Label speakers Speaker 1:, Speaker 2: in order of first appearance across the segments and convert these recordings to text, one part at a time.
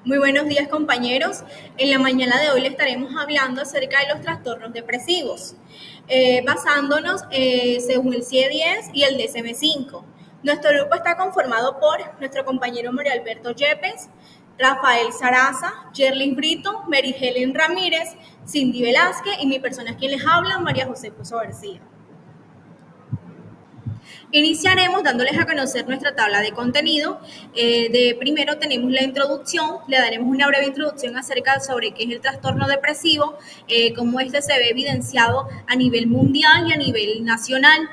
Speaker 1: Muy buenos días, compañeros. En la mañana de hoy le estaremos hablando acerca de los trastornos depresivos, basándonos según el CIE-10 y el DSM-5. Nuestro grupo está conformado por nuestro compañero Mario Alberto Yepes, Rafael Saraza, Yerlin Brito, Mary Helen Ramírez, Cindy Velázquez y mi persona quien les habla, María José Pozo García. Iniciaremos dándoles a conocer nuestra tabla de contenido. De primero tenemos la introducción, le daremos una breve introducción acerca sobre qué es el trastorno depresivo, cómo este se ve evidenciado a nivel mundial y a nivel nacional.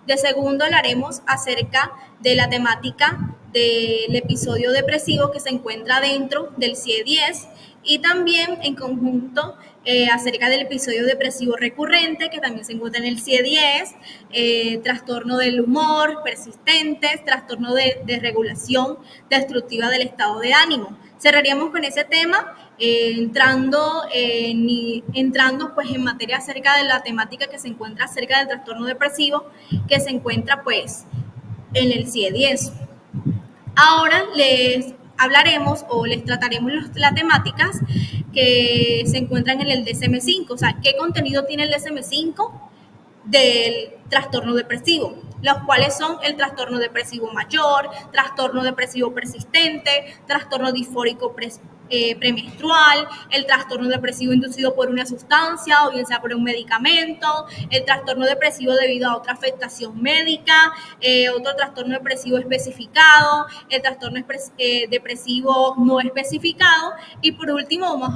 Speaker 1: De segundo hablaremos acerca de la temática del episodio depresivo que se encuentra dentro del CIE-10 y también en conjunto acerca del episodio depresivo recurrente que también se encuentra en el CIE-10, trastorno del humor persistentes, trastorno de desregulación destructiva del estado de ánimo. Cerraríamos con ese tema entrando pues en materia acerca de la temática que se encuentra acerca del trastorno depresivo que se encuentra pues en el CIE-10. Ahora les hablaremos o les trataremos las temáticas que se encuentran en el DSM-5, o sea, qué contenido tiene el DSM-5 del trastorno depresivo, los cuales son el trastorno depresivo mayor, trastorno depresivo persistente, trastorno disfórico premenstrual, el trastorno depresivo inducido por una sustancia o bien sea por un medicamento, el trastorno depresivo debido a otra afectación médica, otro trastorno depresivo especificado, el trastorno depresivo no especificado y por último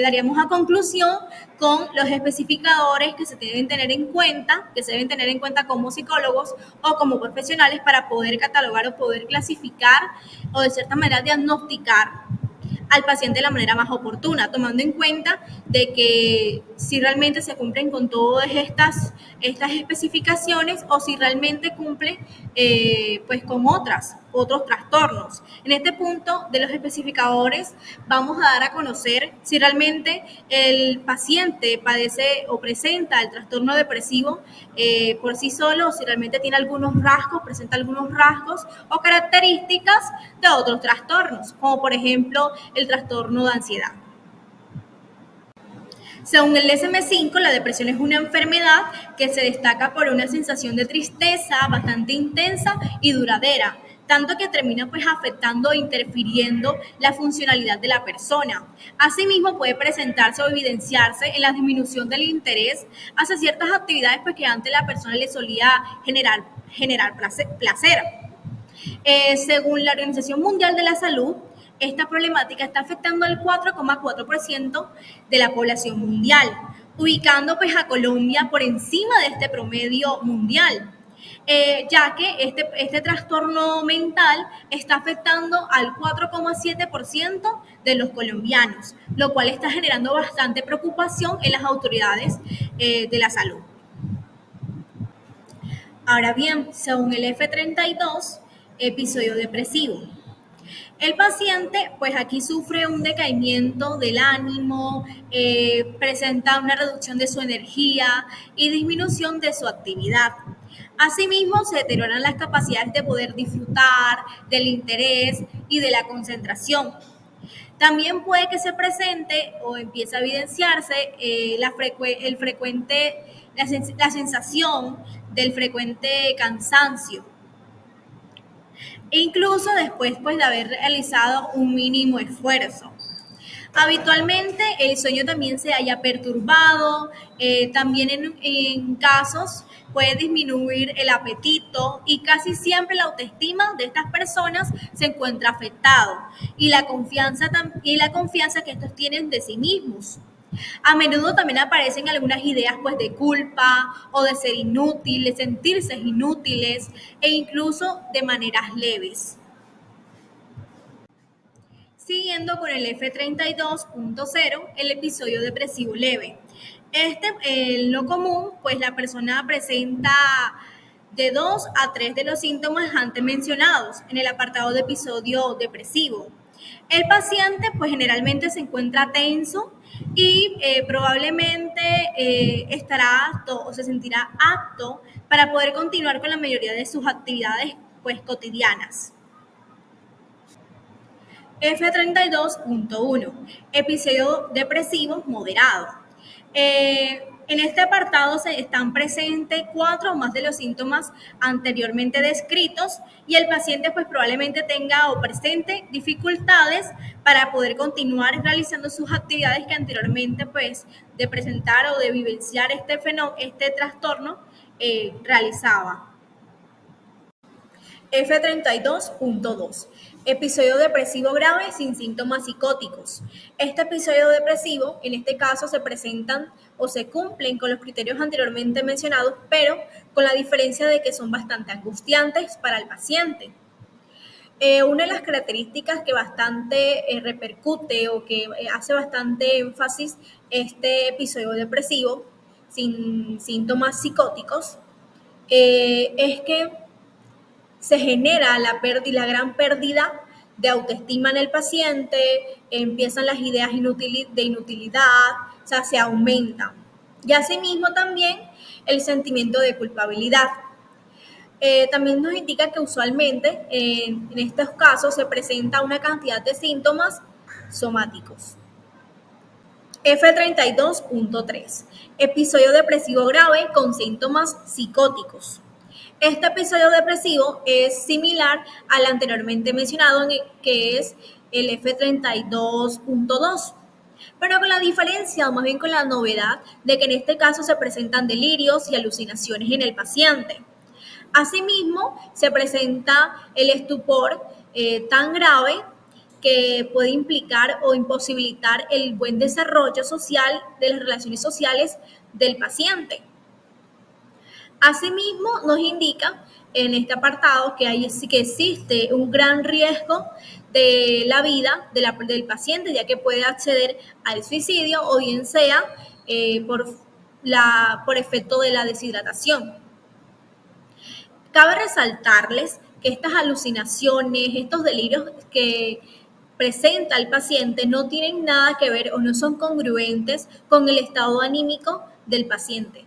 Speaker 1: daríamos a conclusión con los especificadores que se deben tener en cuenta, como psicólogos o como profesionales para poder catalogar o poder clasificar o de cierta manera diagnosticar al paciente de la manera más oportuna, tomando en cuenta de que si realmente se cumplen con todas estas especificaciones o si realmente cumple pues con otros trastornos. En este punto de los especificadores vamos a dar a conocer si realmente el paciente padece o presenta el trastorno depresivo por sí solo o si realmente tiene presenta algunos rasgos o características de otros trastornos, como por ejemplo el trastorno de ansiedad. Según el DSM-5, la depresión es una enfermedad que se destaca por una sensación de tristeza bastante intensa y duradera, tanto que termina pues afectando e interfiriendo la funcionalidad de la persona. Asimismo, puede presentarse o evidenciarse en la disminución del interés hacia ciertas actividades pues, que antes la persona le solía generar placer. Según la Organización Mundial de la Salud, esta problemática está afectando al 4,4% de la población mundial, ubicando pues a Colombia por encima de este promedio mundial, ya que este trastorno mental está afectando al 4,7% de los colombianos, lo cual está generando bastante preocupación en las autoridades de la salud. Ahora bien, según el F32, episodio depresivo. El paciente, pues aquí sufre un decaimiento del ánimo, presenta una reducción de su energía y disminución de su actividad. Asimismo, se deterioran las capacidades de poder disfrutar, del interés y de la concentración. También puede que se presente o empiece a evidenciarse la sensación del frecuente cansancio, e incluso después pues, de haber realizado un mínimo esfuerzo. Habitualmente el sueño también se haya perturbado, también en casos puede disminuir el apetito y casi siempre la autoestima de estas personas se encuentra afectado y la confianza que estos tienen de sí mismos. A menudo también aparecen algunas ideas pues, de culpa o de ser inútiles, sentirse inútiles e incluso de maneras leves. Siguiendo con el F32.0, el episodio depresivo leve. En lo común, pues la persona presenta de 2 a 3 de los síntomas antes mencionados en el apartado de episodio depresivo. El paciente, pues generalmente se encuentra tenso y probablemente estará apto o se sentirá apto para poder continuar con la mayoría de sus actividades, pues cotidianas. F32.1, episodio depresivo moderado. En este apartado se están presentes 4 o más de los síntomas anteriormente descritos y el paciente pues probablemente tenga o presente dificultades para poder continuar realizando sus actividades que anteriormente pues de presentar o de vivenciar este trastorno realizaba. F32.2, episodio depresivo grave sin síntomas psicóticos. Este episodio depresivo, en este caso, se presentan o se cumplen con los criterios anteriormente mencionados, pero con la diferencia de que son bastante angustiantes para el paciente. Una de las características que bastante repercute o que hace bastante énfasis este episodio depresivo sin síntomas psicóticos es que se genera la gran pérdida de autoestima en el paciente, empiezan las ideas de inutilidad, o sea, se aumentan. Y asimismo también el sentimiento de culpabilidad. También nos indica que usualmente en estos casos se presenta una cantidad de síntomas somáticos. F32.3, episodio depresivo grave con síntomas psicóticos. Este episodio depresivo es similar al anteriormente mencionado, que es el F32.2, pero con la diferencia, o más bien con la novedad, de que en este caso se presentan delirios y alucinaciones en el paciente. Asimismo, se presenta el estupor tan grave que puede implicar o imposibilitar el buen desarrollo social de las relaciones sociales del paciente. Asimismo, nos indica en este apartado que existe un gran riesgo de la vida del paciente, ya que puede acceder al suicidio o bien sea por efecto de la deshidratación. Cabe resaltarles que estas alucinaciones, estos delirios que presenta el paciente no tienen nada que ver o no son congruentes con el estado anímico del paciente.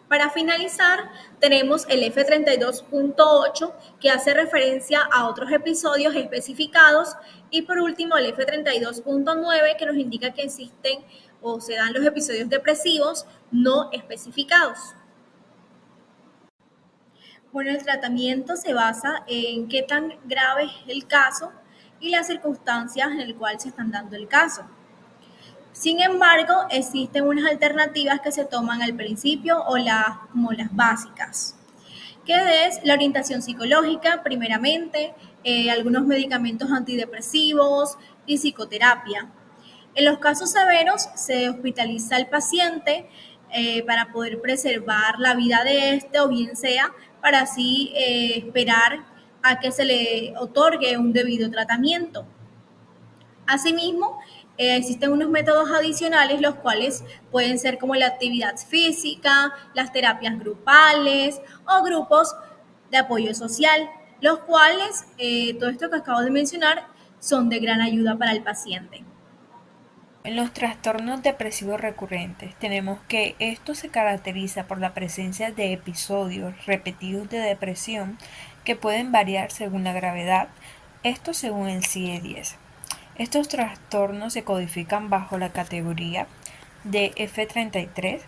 Speaker 1: Para finalizar, tenemos el F32.8 que hace referencia a otros episodios especificados y por último el F32.9 que nos indica que existen o se dan los episodios depresivos no especificados. Bueno, el tratamiento se basa en qué tan grave es el caso y las circunstancias en las cuales se están dando el caso. Sin embargo, existen unas alternativas que se toman al principio como las básicas, que es la orientación psicológica, primeramente, algunos medicamentos antidepresivos y psicoterapia. En los casos severos se hospitaliza al paciente para poder preservar la vida de este o bien sea para así esperar a que se le otorgue un debido tratamiento. Asimismo, existen unos métodos adicionales, los cuales pueden ser como la actividad física, las terapias grupales o grupos de apoyo social, los cuales, todo esto que acabo de mencionar, son de gran ayuda para el paciente.
Speaker 2: En los trastornos depresivos recurrentes tenemos que esto se caracteriza por la presencia de episodios repetidos de depresión que pueden variar según la gravedad, esto según el CIE-10. Estos trastornos se codifican bajo la categoría de F33,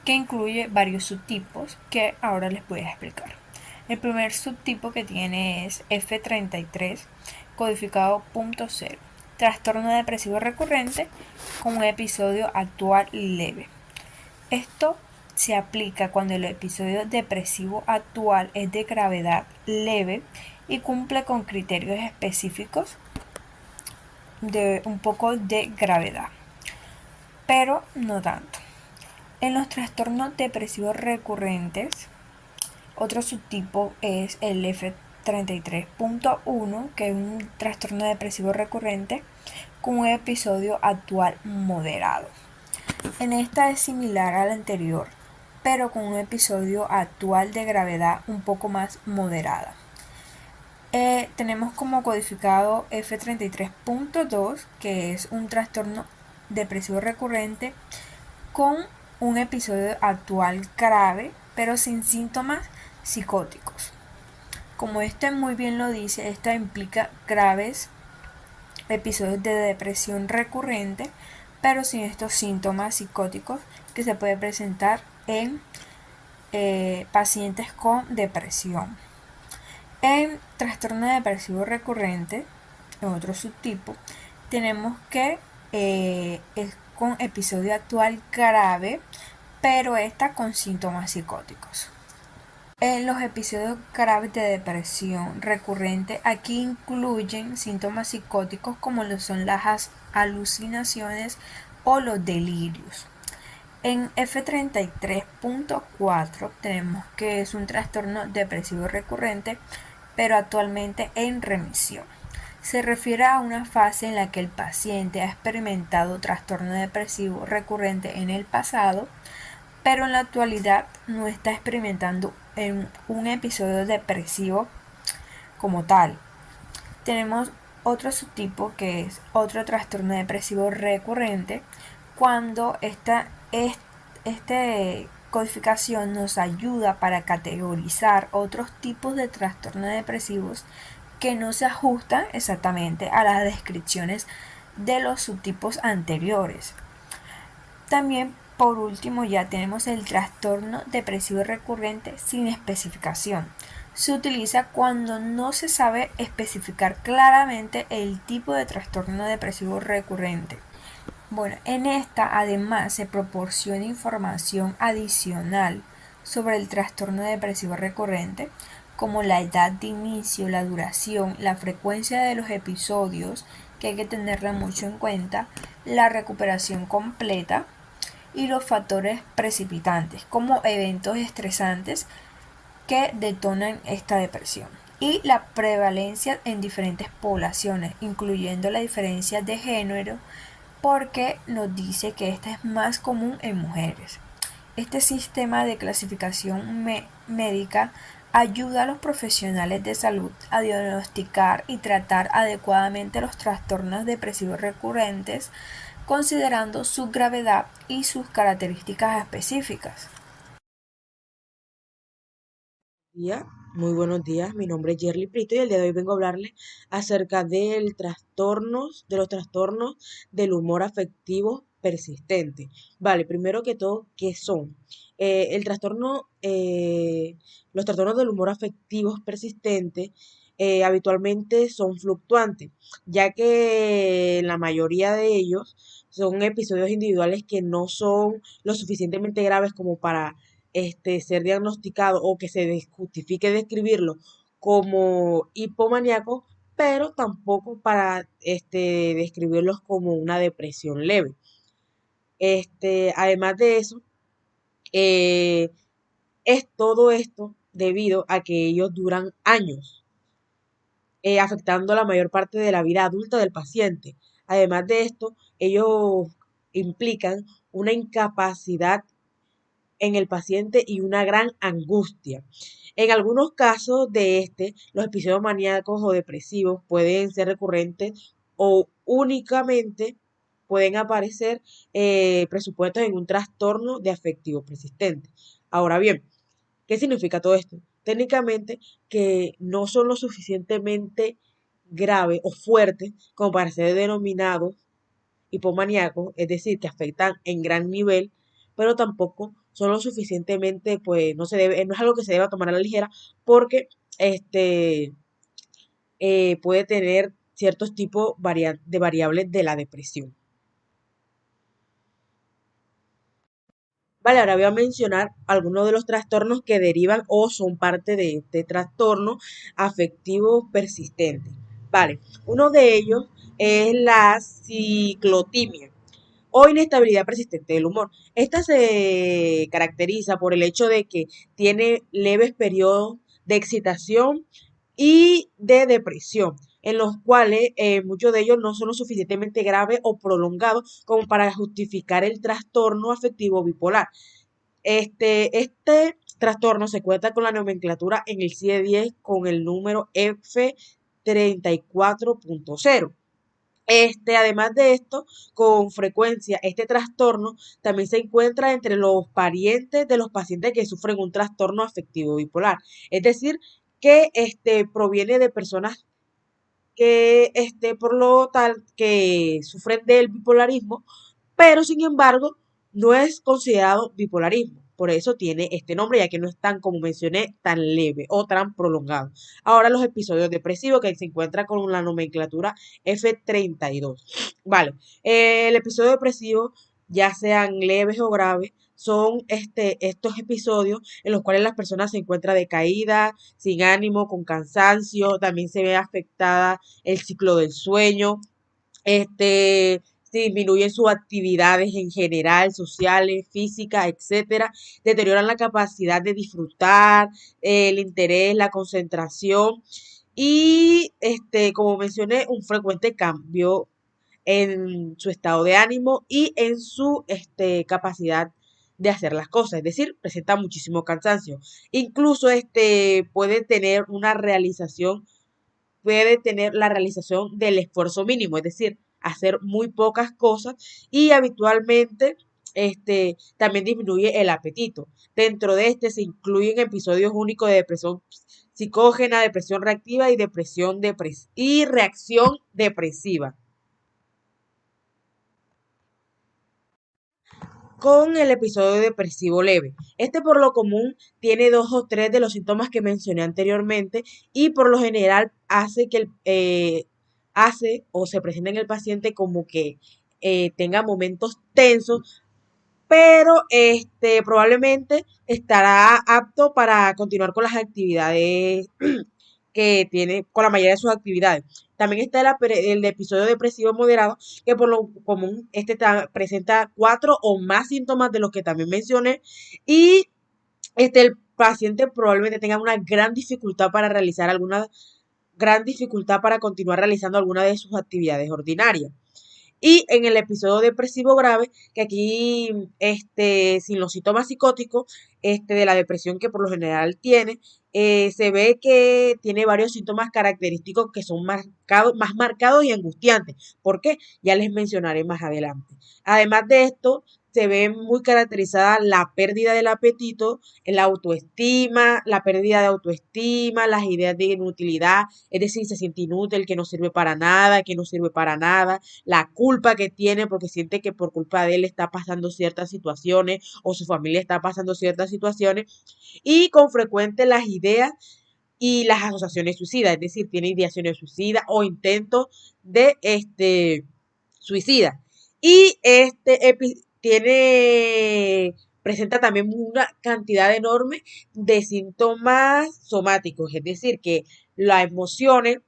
Speaker 2: que incluye varios subtipos que ahora les voy a explicar. El primer subtipo que tiene es F33, codificado .0. Trastorno depresivo recurrente con un episodio actual leve. Esto se aplica cuando el episodio depresivo actual es de gravedad leve y cumple con criterios específicos de un poco de gravedad, pero no tanto. En los trastornos depresivos recurrentes, otro subtipo es el F33.1, que es un trastorno depresivo recurrente con un episodio actual moderado. En esta es similar al anterior, pero con un episodio actual de gravedad un poco más moderada. Tenemos como codificado F33.2, que es un trastorno depresivo recurrente con un episodio actual grave, pero sin síntomas psicóticos. Como este muy bien lo dice, esta implica graves episodios de depresión recurrente, pero sin estos síntomas psicóticos que se puede presentar en pacientes con depresión. En trastorno depresivo recurrente, en otro subtipo, tenemos que es con episodio actual grave, pero esta con síntomas psicóticos. En los episodios graves de depresión recurrente, aquí incluyen síntomas psicóticos como lo son las alucinaciones o los delirios. En F33.4 tenemos que es un trastorno depresivo recurrente, pero actualmente en remisión. Se refiere a una fase en la que el paciente ha experimentado trastorno depresivo recurrente en el pasado, pero en la actualidad no está experimentando un episodio depresivo como tal. Tenemos otro subtipo que es otro trastorno depresivo recurrente, cuando esta codificación nos ayuda para categorizar otros tipos de trastornos depresivos que no se ajustan exactamente a las descripciones de los subtipos anteriores. También, por último, ya tenemos el trastorno depresivo recurrente sin especificación. Se utiliza cuando no se sabe especificar claramente el tipo de trastorno depresivo recurrente. Bueno, en esta además se proporciona información adicional sobre el trastorno depresivo recurrente, como la edad de inicio, la duración, la frecuencia de los episodios, que hay que tenerla mucho en cuenta, la recuperación completa y los factores precipitantes, como eventos estresantes que detonan esta depresión, y la prevalencia en diferentes poblaciones, incluyendo la diferencia de género, porque nos dice que esta es más común en mujeres. Este sistema de clasificación médica ayuda a los profesionales de salud a diagnosticar y tratar adecuadamente los trastornos depresivos recurrentes, considerando su gravedad y sus características específicas.
Speaker 3: Muy buenos días, mi nombre es Yerly Prito y el día de hoy vengo a hablarles acerca de los trastornos del humor afectivo persistente. Vale, primero que todo, ¿qué son? El trastorno, los trastornos del humor afectivo persistente habitualmente son fluctuantes, ya que la mayoría de ellos son episodios individuales que no son lo suficientemente graves como para ser diagnosticado o que se justifique describirlo como hipomaníaco, pero tampoco para describirlos como una depresión leve. Además de eso, eh, es todo esto debido a que ellos duran años, afectando la mayor parte de la vida adulta del paciente. Además de esto, ellos implican una incapacidad en el paciente y una gran angustia. En algunos casos de los episodios maníacos o depresivos pueden ser recurrentes o únicamente pueden aparecer presupuestos en un trastorno de afectivo persistente. Ahora bien, ¿qué significa todo esto? Técnicamente que no son lo suficientemente graves o fuertes como para ser denominados hipomaníacos, es decir, que afectan en gran nivel, pero tampoco son lo suficientemente, pues no es algo que se deba tomar a la ligera, porque este puede tener ciertos tipos de variables de la depresión. Vale, ahora voy a mencionar algunos de los trastornos que derivan o son parte de este trastorno afectivo persistente. Vale, uno de ellos es la ciclotimia o inestabilidad persistente del humor. Esta se caracteriza por el hecho de que tiene leves periodos de excitación y de depresión, en los cuales muchos de ellos no son lo suficientemente graves o prolongados como para justificar el trastorno afectivo bipolar. Este trastorno se cuenta con la nomenclatura en el CIE-10 con el número F34.0. Además de esto, con frecuencia este trastorno también se encuentra entre los parientes de los pacientes que sufren un trastorno afectivo bipolar. Es decir, que proviene de personas que por lo tal que sufren del bipolarismo, pero sin embargo no es considerado bipolarismo. Por eso tiene este nombre, ya que no es tan, como mencioné, tan leve o tan prolongado. Ahora los episodios depresivos que se encuentran con la nomenclatura F32. Vale, el episodio depresivo, ya sean leves o graves, son estos episodios en los cuales las personas se encuentran decaídas, sin ánimo, con cansancio, también se ve afectada el ciclo del sueño, se disminuyen sus actividades en general, sociales, físicas, etcétera, deterioran la capacidad de disfrutar, el interés, la concentración y, como mencioné, un frecuente cambio en su estado de ánimo y en su capacidad de hacer las cosas, es decir, presenta muchísimo cansancio. Incluso puede tener la realización del esfuerzo mínimo, es decir, hacer muy pocas cosas y habitualmente también disminuye el apetito. Dentro de se incluyen episodios únicos de depresión psicógena, depresión reactiva y y reacción depresiva. Con el episodio depresivo leve. Por lo común tiene dos o tres de los síntomas que mencioné anteriormente y por lo general hace o se presenta en el paciente como que tenga momentos tensos, pero probablemente estará apto para continuar con las actividades que tiene, con la mayoría de sus actividades. También está el episodio depresivo moderado, que por lo común presenta 4 o más síntomas de los que también mencioné, y el paciente probablemente tenga una gran dificultad para continuar realizando alguna de sus actividades ordinarias. Y en el episodio depresivo grave, que aquí, sin los síntomas psicóticos, de la depresión que por lo general tiene, se ve que tiene varios síntomas característicos que son más marcados y angustiantes. ¿Por qué? Ya les mencionaré más adelante. Además de esto, se ve muy caracterizada la pérdida del apetito, la pérdida de autoestima, las ideas de inutilidad, es decir, se siente inútil, que no sirve para nada, que no sirve para nada, la culpa que tiene porque siente que por culpa de él está pasando ciertas situaciones o su familia está pasando ciertas situaciones y con frecuente las ideas y las asociaciones suicidas, es decir, tiene ideaciones suicidas o intentos de suicida. Y presenta también una cantidad enorme de síntomas somáticos, es decir, que las emociones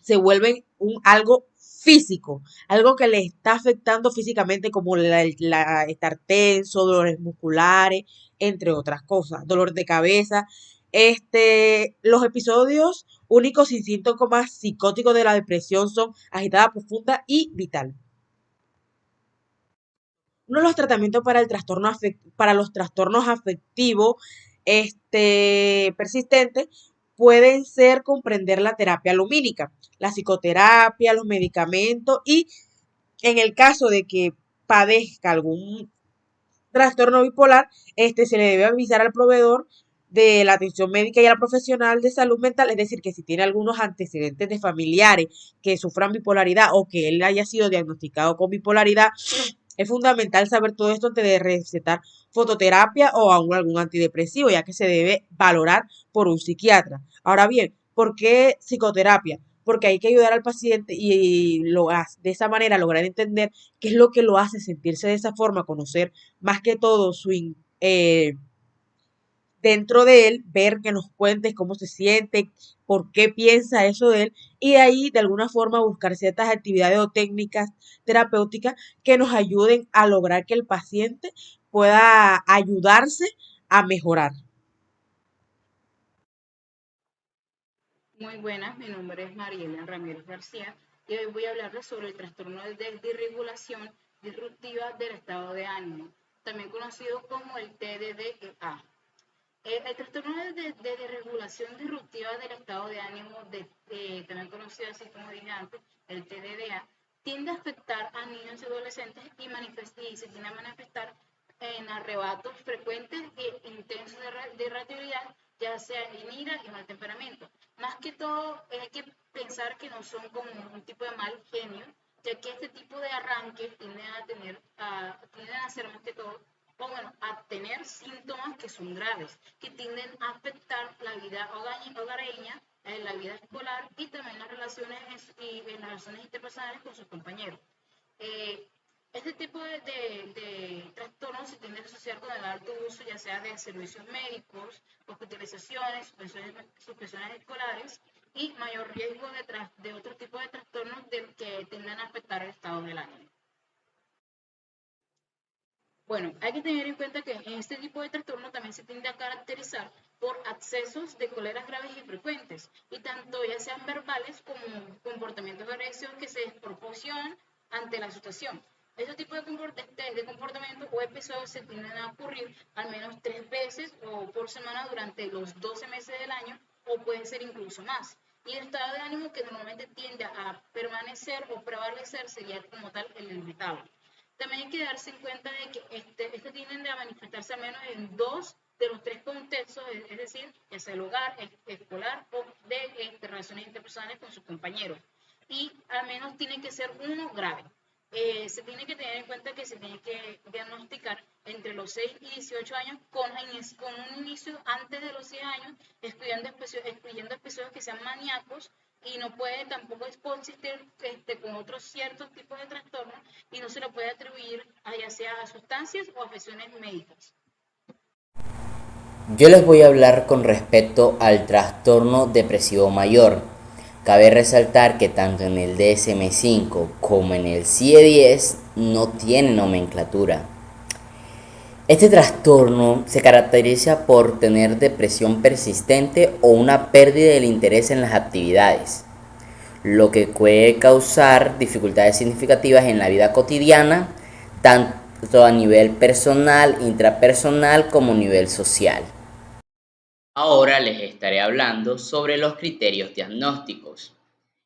Speaker 3: se vuelven algo físico, algo que le está afectando físicamente como estar tenso, dolores musculares, entre otras cosas, dolor de cabeza. Los episodios únicos y síntomas psicóticos de la depresión son agitada profunda y vital. Uno de los tratamientos para los trastornos afectivos persistentes pueden ser comprender la terapia lumínica, la psicoterapia, los medicamentos y en el caso de que padezca algún trastorno bipolar, se le debe avisar al proveedor de la atención médica y al profesional de salud mental, es decir, que si tiene algunos antecedentes de familiares que sufran bipolaridad o que él haya sido diagnosticado con bipolaridad, es fundamental saber todo esto antes de recetar fototerapia o aún algún antidepresivo, ya que se debe valorar por un psiquiatra. Ahora bien, ¿por qué psicoterapia? Porque hay que ayudar al paciente y de esa manera lograr entender qué es lo que lo hace sentirse de esa forma, conocer más que todo dentro de él, ver que nos cuentes cómo se siente, por qué piensa eso de él, y de ahí de alguna forma buscar ciertas actividades o técnicas terapéuticas que nos ayuden a lograr que el paciente pueda ayudarse a mejorar.
Speaker 4: Muy buenas, mi nombre es Mariela Ramírez García y hoy voy a hablarles sobre el trastorno de desregulación disruptiva del estado de ánimo, también conocido como el TDDEA. El trastorno de desregulación disruptiva del estado de ánimo, también conocido así como dije antes, el TDDA, tiende a afectar a niños y adolescentes y se tiende a manifestar en arrebatos frecuentes e intensos de irritabilidad ya sea en ira y mal temperamento. Más que todo, hay que pensar que no son como un tipo de mal genio, ya que este tipo de arranques tienden a ser más que todo, o bueno, a tener síntomas que son graves, que tienden a afectar la vida hogareña, la vida escolar y también las relaciones interpersonales con sus compañeros. Eh, este tipo de trastornos se tiende a asociar con el alto uso, ya sea de servicios médicos, hospitalizaciones, suspensiones escolares y mayor riesgo de otro tipo de trastornos que tienden a afectar el estado del ánimo. Bueno, hay que tener en cuenta que en este tipo de trastorno también se tiende a caracterizar por accesos de cóleras graves y frecuentes, y tanto ya sean verbales como comportamientos de agresión que se desproporcionan ante la situación. Este tipo de comportamientos o episodios se tienden a ocurrir al menos 3 veces o por semana durante los 12 meses del año, o pueden ser incluso más. Y el estado de ánimo que normalmente tiende a permanecer o prevalecer sería como tal el irritable. También hay que darse en cuenta de que tienden a manifestarse al menos en 2 de los 3 contextos, es decir, ya sea el hogar, escolar o de relaciones interpersonales con sus compañeros. Y al menos tiene que ser uno grave. Se tiene que tener en cuenta que se tiene que diagnosticar entre los 6 y 18 años con un inicio antes de los 6 años, excluyendo episodios que sean maníacos, y no puede tampoco consistir con otros ciertos tipos de trastornos, y no se lo puede atribuir ya sea a sustancias o afecciones médicas.
Speaker 5: Yo les voy a hablar con respecto al trastorno depresivo mayor. Cabe resaltar que tanto en el DSM-5 como en el CIE-10 no tiene nomenclatura. Este trastorno se caracteriza por tener depresión persistente o una pérdida del interés en las actividades, lo que puede causar dificultades significativas en la vida cotidiana, tanto a nivel personal, intrapersonal como a nivel social. Ahora les estaré hablando sobre los criterios diagnósticos.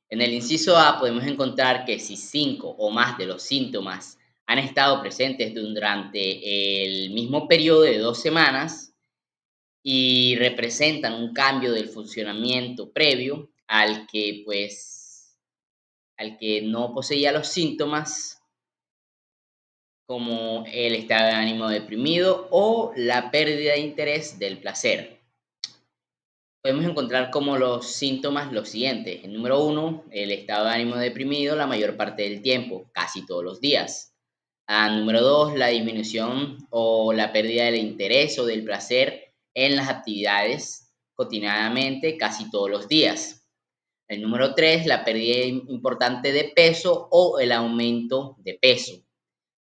Speaker 5: En el inciso A podemos encontrar que si 5 o más de los síntomas han estado presentes durante el mismo periodo de 2 semanas y representan un cambio del funcionamiento previo al que no poseía los síntomas, como el estado de ánimo deprimido o la pérdida de interés del placer. Podemos encontrar como los síntomas los siguientes. El número 1, el estado de ánimo deprimido la mayor parte del tiempo, casi todos los días. Número 2, la disminución o la pérdida del interés o del placer en las actividades cotidianamente, casi todos los días. El número 3, la pérdida importante de peso o el aumento de peso.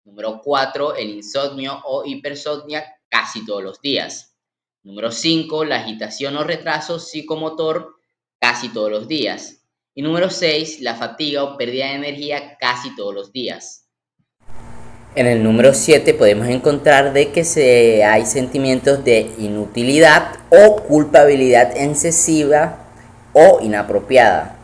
Speaker 5: Número 4, el insomnio o hipersomnia casi todos los días. Número 5, la agitación o retraso psicomotor casi todos los días. Y número 6, la fatiga o pérdida de energía casi todos los días. En el número 7 podemos encontrar de que hay sentimientos de inutilidad o culpabilidad excesiva o inapropiada.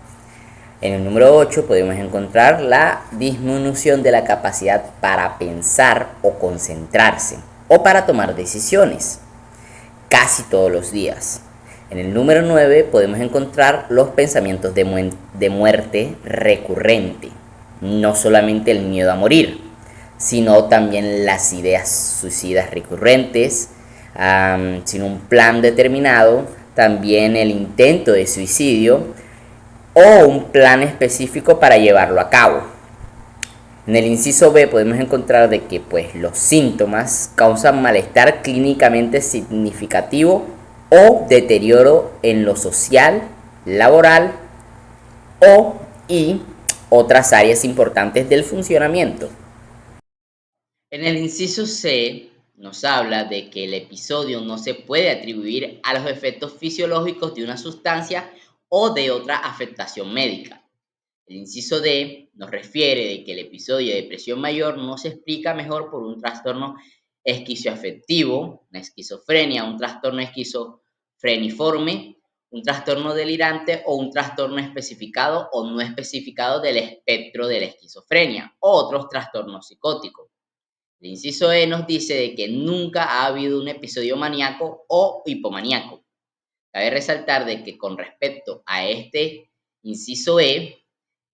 Speaker 5: En el número 8 podemos encontrar la disminución de la capacidad para pensar o concentrarse o para tomar decisiones, casi todos los días. En el número 9 podemos encontrar los pensamientos de muerte recurrente, no solamente el miedo a morir, sino también las ideas suicidas recurrentes, sin un plan determinado, también el intento de suicidio o un plan específico para llevarlo a cabo. En el inciso B podemos encontrar de que los síntomas causan malestar clínicamente significativo o deterioro en lo social, laboral y otras áreas importantes del funcionamiento. En el inciso C nos habla de que el episodio no se puede atribuir a los efectos fisiológicos de una sustancia o de otra afectación médica. El inciso D nos refiere de que el episodio de depresión mayor no se explica mejor por un trastorno esquizoafectivo, una esquizofrenia, un trastorno esquizofreniforme, un trastorno delirante o un trastorno especificado o no especificado del espectro de la esquizofrenia o otros trastornos psicóticos. El inciso E nos dice de que nunca ha habido un episodio maníaco o hipomaníaco. Cabe resaltar de que con respecto a este inciso E,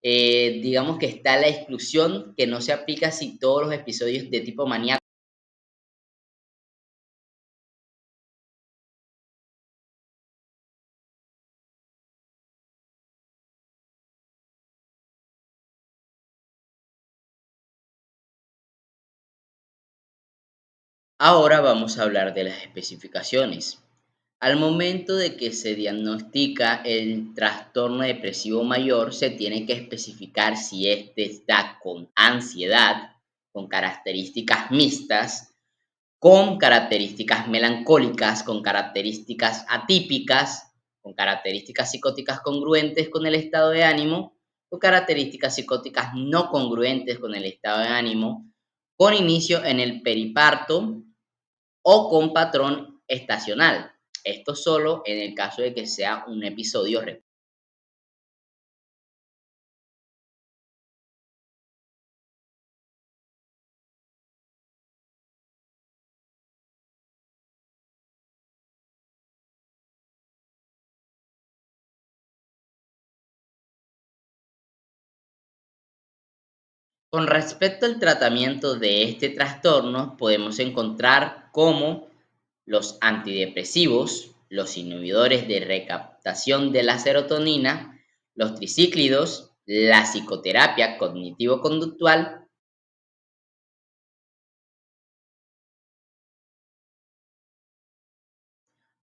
Speaker 5: digamos que está la exclusión que no se aplica si todos los episodios de tipo maníaco. Ahora vamos a hablar de las especificaciones. Al momento de que se diagnostica el trastorno depresivo mayor, se tiene que especificar si este está con ansiedad, con características mixtas, con características melancólicas, con características atípicas, con características psicóticas congruentes con el estado de ánimo, o características psicóticas no congruentes con el estado de ánimo, con inicio en el periparto o con patrón estacional. Esto solo en el caso de que sea un episodio. Con respecto al tratamiento de este trastorno, podemos encontrar como los antidepresivos, los inhibidores de recaptación de la serotonina, los tricíclidos, la psicoterapia cognitivo-conductual.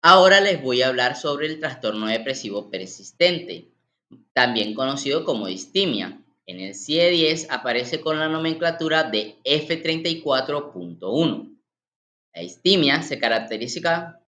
Speaker 5: Ahora les voy a hablar sobre el trastorno depresivo persistente, también conocido como distimia. En el CIE-10 aparece con la nomenclatura de F34.1. La distimia se caracteriza.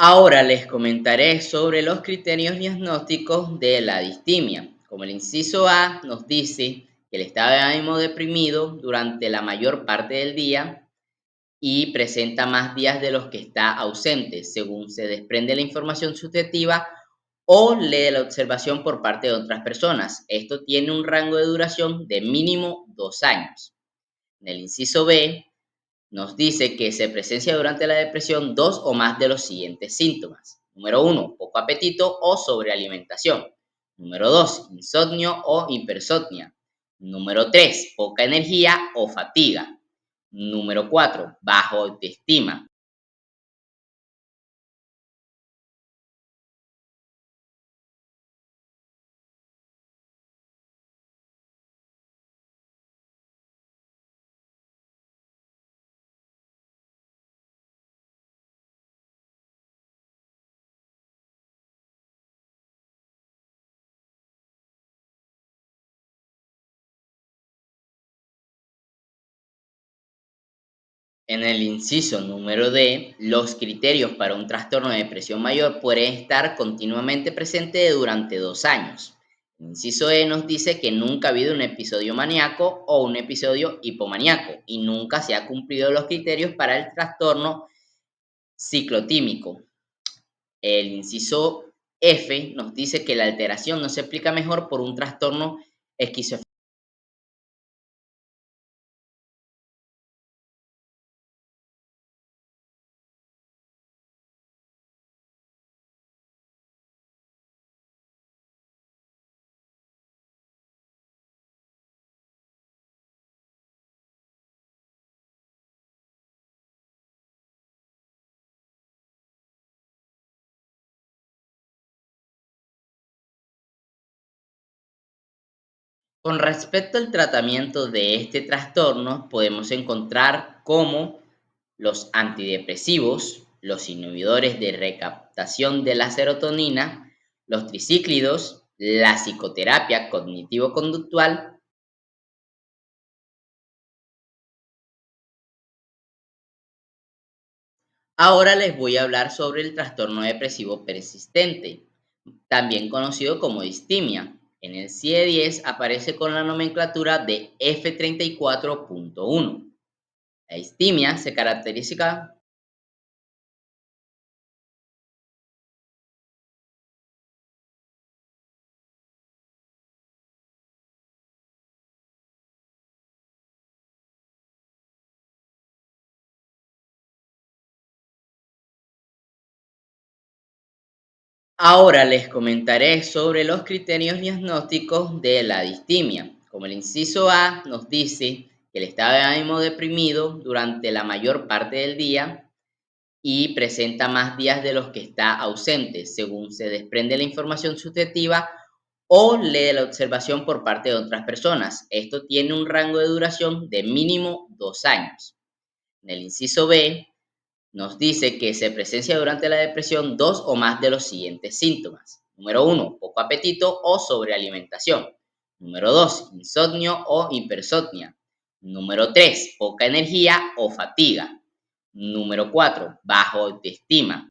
Speaker 5: Ahora les comentaré sobre los criterios diagnósticos de la distimia. Como el inciso A nos dice que el estado de ánimo deprimido durante la mayor parte del día y presenta más días de los que está ausente, según se desprende la información subjetiva o de la observación por parte de otras personas. Esto tiene un rango de duración de mínimo 2 años. En el inciso B nos dice que se presencia durante la depresión dos o más de los siguientes síntomas. Número uno, poco apetito o sobrealimentación. Número dos, insomnio o hipersomnia. Número tres, poca energía o fatiga. Número cuatro, bajo autoestima. En el inciso número D, los criterios para un trastorno de depresión mayor pueden estar continuamente presentes durante 2 años. El inciso E nos dice que nunca ha habido un episodio maníaco o un episodio hipomaníaco y nunca se han cumplido los criterios para el trastorno ciclotímico. El inciso F nos dice que la alteración no se explica mejor por un trastorno esquizofrénico. Con respecto al tratamiento de este trastorno, podemos encontrar como los antidepresivos, los inhibidores de recaptación de la serotonina, los tricíclidos, la psicoterapia cognitivo-conductual. Ahora les voy a hablar sobre el trastorno depresivo persistente, también conocido como distimia. En el CIE-10 aparece con la nomenclatura de F34.1. La distimia se caracteriza. Ahora les comentaré sobre los criterios diagnósticos de la distimia. Como el inciso A nos dice que el estado de ánimo deprimido durante la mayor parte del día y presenta más días de los que está ausente, según se desprende la información subjetiva o de la observación por parte de otras personas. Esto tiene un rango de duración de mínimo 2 años. En el inciso B nos dice que se presencia durante la depresión dos o más de los siguientes síntomas. Número uno, poco apetito o sobrealimentación. Número dos, insomnio o hipersomnia. Número tres, poca energía o fatiga. Número cuatro, bajo autoestima.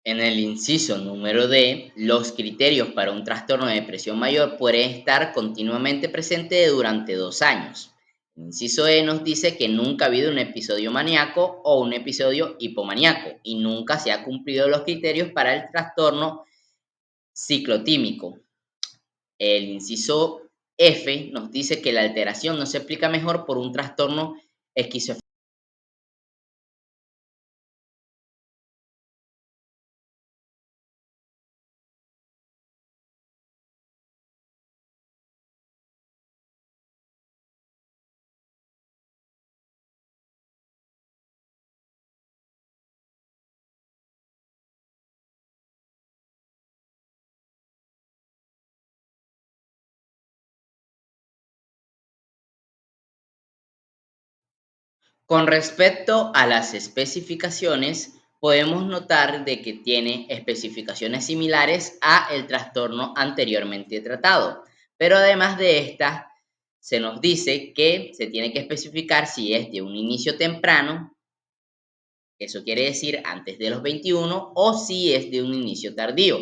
Speaker 5: En el inciso número D, los criterios para un trastorno de depresión mayor pueden estar continuamente presentes durante 2 años. El inciso E nos dice que nunca ha habido un episodio maníaco o un episodio hipomaníaco y nunca se han cumplido los criterios para el trastorno ciclotímico. El inciso F nos dice que la alteración no se explica mejor por un trastorno esquizofrénico. Con respecto a las especificaciones, podemos notar de que tiene especificaciones similares a el trastorno anteriormente tratado, pero además de estas, se nos dice que se tiene que especificar si es de un inicio temprano, eso quiere decir antes de los 21, o si es de un inicio tardío,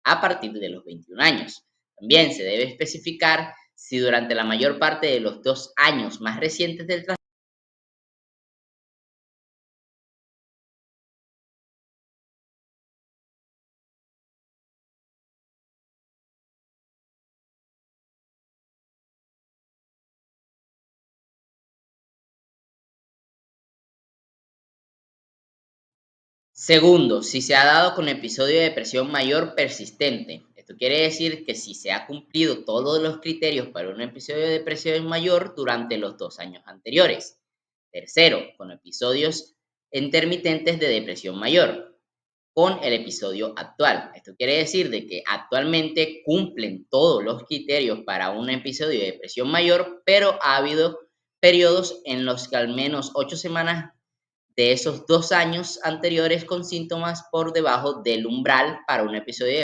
Speaker 5: a partir de los 21 años. También se debe especificar si durante la mayor parte de los 2 años más recientes del trastorno. Segundo, si se ha dado con episodio de depresión mayor persistente. Esto quiere decir que si se ha cumplido todos los criterios para un episodio de depresión mayor durante los 2 años anteriores. Tercero, con episodios intermitentes de depresión mayor, con el episodio actual. Esto quiere decir de que actualmente cumplen todos los criterios para un episodio de depresión mayor, pero ha habido periodos en los que al menos 8 semanas de esos 2 años anteriores con síntomas por debajo del umbral para un episodio de.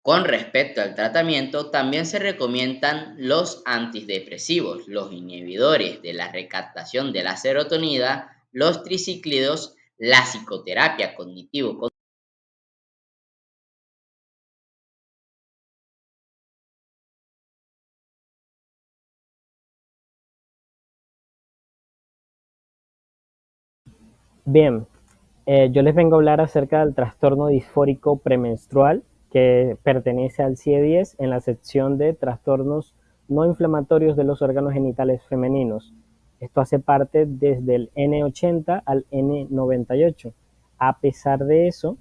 Speaker 5: Con respecto al tratamiento, también se recomiendan los antidepresivos, los inhibidores de la recaptación de la serotonina, los tricíclidos, la psicoterapia cognitivo.
Speaker 6: Bien, yo les vengo a hablar acerca del trastorno disfórico premenstrual que pertenece al CIE-10 en la sección de trastornos no inflamatorios de los órganos genitales femeninos. Esto hace parte desde el N80 al N98. A pesar de eso,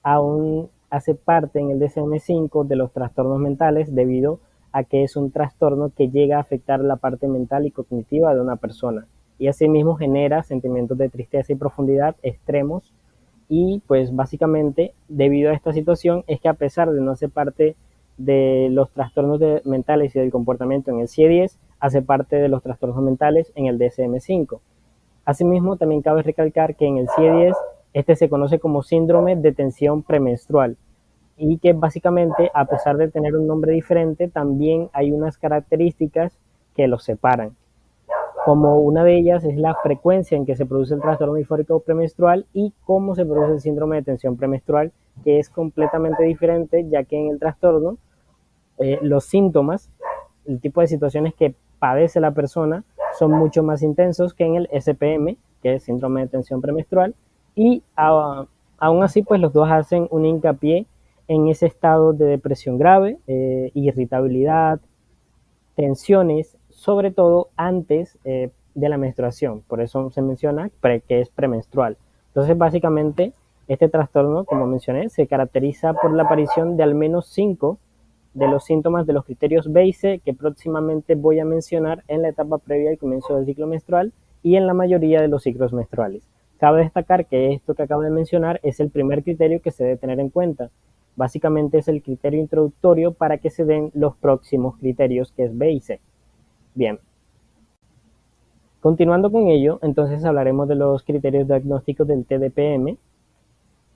Speaker 6: aún hace parte en el DSM-5 de los trastornos mentales debido a que es un trastorno que llega a afectar la parte mental y cognitiva de una persona y asimismo genera sentimientos de tristeza y profundidad extremos y pues básicamente debido a esta situación es que a pesar de no ser parte de los trastornos mentales y del comportamiento en el CIE-10, hace parte de los trastornos mentales en el DSM-5. Asimismo, también cabe recalcar que en el CIE-10 este se conoce como síndrome de tensión premenstrual y que básicamente, a pesar de tener un nombre diferente, también hay unas características que los separan. Como una de ellas es la frecuencia en que se produce el trastorno disfórico premenstrual y cómo se produce el síndrome de tensión premenstrual, que es completamente diferente, ya que en el trastorno los síntomas, el tipo de situaciones que padece la persona son mucho más intensos que en el SPM, que es síndrome de tensión premenstrual, y aún así pues los dos hacen un hincapié en ese estado de depresión grave, irritabilidad, tensiones, sobre todo antes de la menstruación, por eso se menciona que es premenstrual. Entonces básicamente este trastorno, como mencioné, se caracteriza por la aparición de al menos 5 de los síntomas de los criterios B y C que próximamente voy a mencionar en la etapa previa al comienzo del ciclo menstrual y en la mayoría de los ciclos menstruales. Cabe destacar que esto que acabo de mencionar es el primer criterio que se debe tener en cuenta. Básicamente es el criterio introductorio para que se den los próximos criterios, que es B y C. Bien. Continuando con ello, entonces hablaremos de los criterios diagnósticos del TDPM.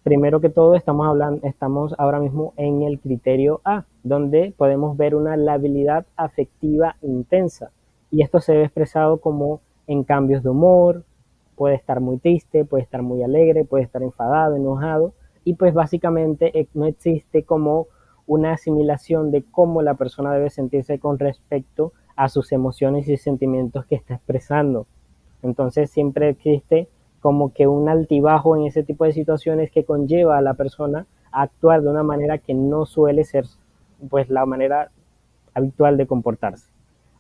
Speaker 6: Primero que todo, estamos ahora mismo en el criterio A, donde podemos ver una labilidad afectiva intensa. Y esto se ve expresado como en cambios de humor, puede estar muy triste, puede estar muy alegre, puede estar enfadado, enojado, y pues básicamente no existe como una asimilación de cómo la persona debe sentirse con respecto a sus emociones y sentimientos que está expresando. Entonces siempre existe como que un altibajo en ese tipo de situaciones que conlleva a la persona a actuar de una manera que no suele ser pues la manera habitual de comportarse.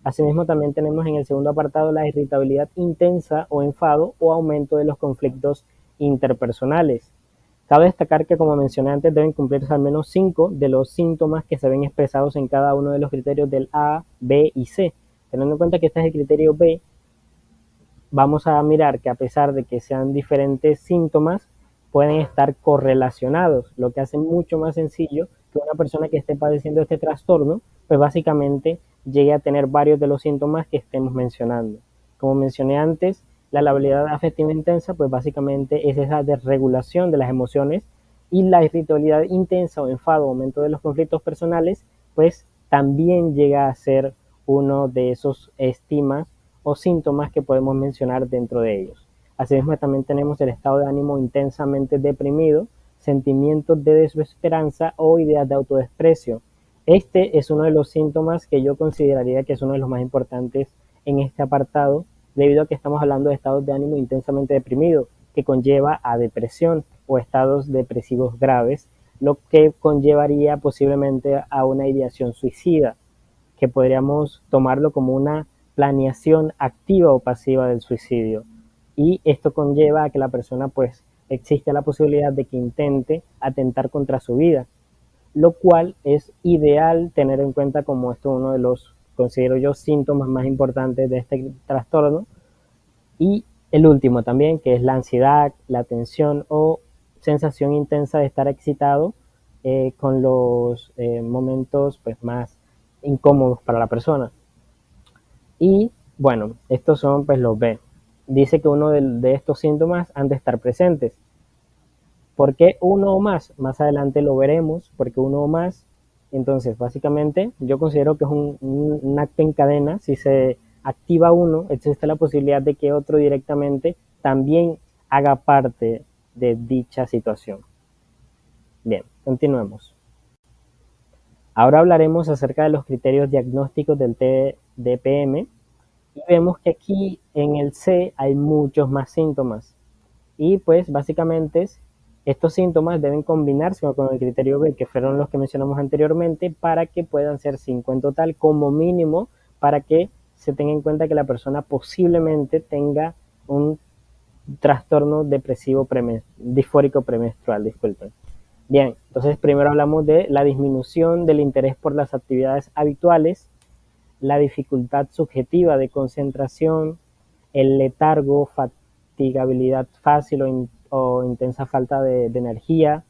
Speaker 6: Asimismo, también tenemos en el segundo apartado la irritabilidad intensa o enfado o aumento de los conflictos interpersonales. Cabe destacar que, como mencioné antes, deben cumplirse al menos 5 de los síntomas que se ven expresados en cada uno de los criterios del A, B y C. Teniendo en cuenta que este es el criterio B, vamos a mirar que a pesar de que sean diferentes síntomas, pueden estar correlacionados, lo que hace mucho más sencillo que una persona que esté padeciendo este trastorno, pues básicamente llegue a tener varios de los síntomas que estemos mencionando. Como mencioné antes, la labilidad afectiva intensa, pues básicamente es esa desregulación de las emociones, y la irritabilidad intensa o enfado, aumento de los conflictos personales, pues también llega a ser uno de esos estigmas o síntomas que podemos mencionar dentro de ellos. Asimismo, también tenemos el estado de ánimo intensamente deprimido, sentimientos de desesperanza o ideas de autodesprecio. Este es uno de los síntomas que yo consideraría que es uno de los más importantes en este apartado, debido a que estamos hablando de estados de ánimo intensamente deprimido, que conlleva a depresión o estados depresivos graves, lo que conllevaría posiblemente a una ideación suicida, que podríamos tomarlo como una planeación activa o pasiva del suicidio. Y esto conlleva a que la persona pues existe la posibilidad de que intente atentar contra su vida, lo cual es ideal tener en cuenta como esto uno de los, considero yo, síntomas más importantes de este trastorno. Y el último también, que es la ansiedad, la tensión o sensación intensa de estar excitado con los momentos pues más incómodos para la persona. Y bueno, estos son pues los B. Dice que uno de estos síntomas han de estar presentes. ¿Por qué uno o más? Más adelante lo veremos, porque uno o más. Entonces, básicamente, yo considero que es un acto en cadena. Si se activa uno, existe la posibilidad de que otro directamente también haga parte de dicha situación. Bien, continuemos. Ahora hablaremos acerca de los criterios diagnósticos del TDPM. Y vemos que aquí en el C hay muchos más síntomas. Y pues básicamente estos síntomas deben combinarse con el criterio B, que fueron los que mencionamos anteriormente, para que puedan ser 5 en total como mínimo, para que se tenga en cuenta que la persona posiblemente tenga un trastorno depresivo disfórico premenstrual, disculpen. Bien, entonces primero hablamos de la disminución del interés por las actividades habituales, la dificultad subjetiva de concentración, el letargo, fatigabilidad fácil o intensa falta de energía.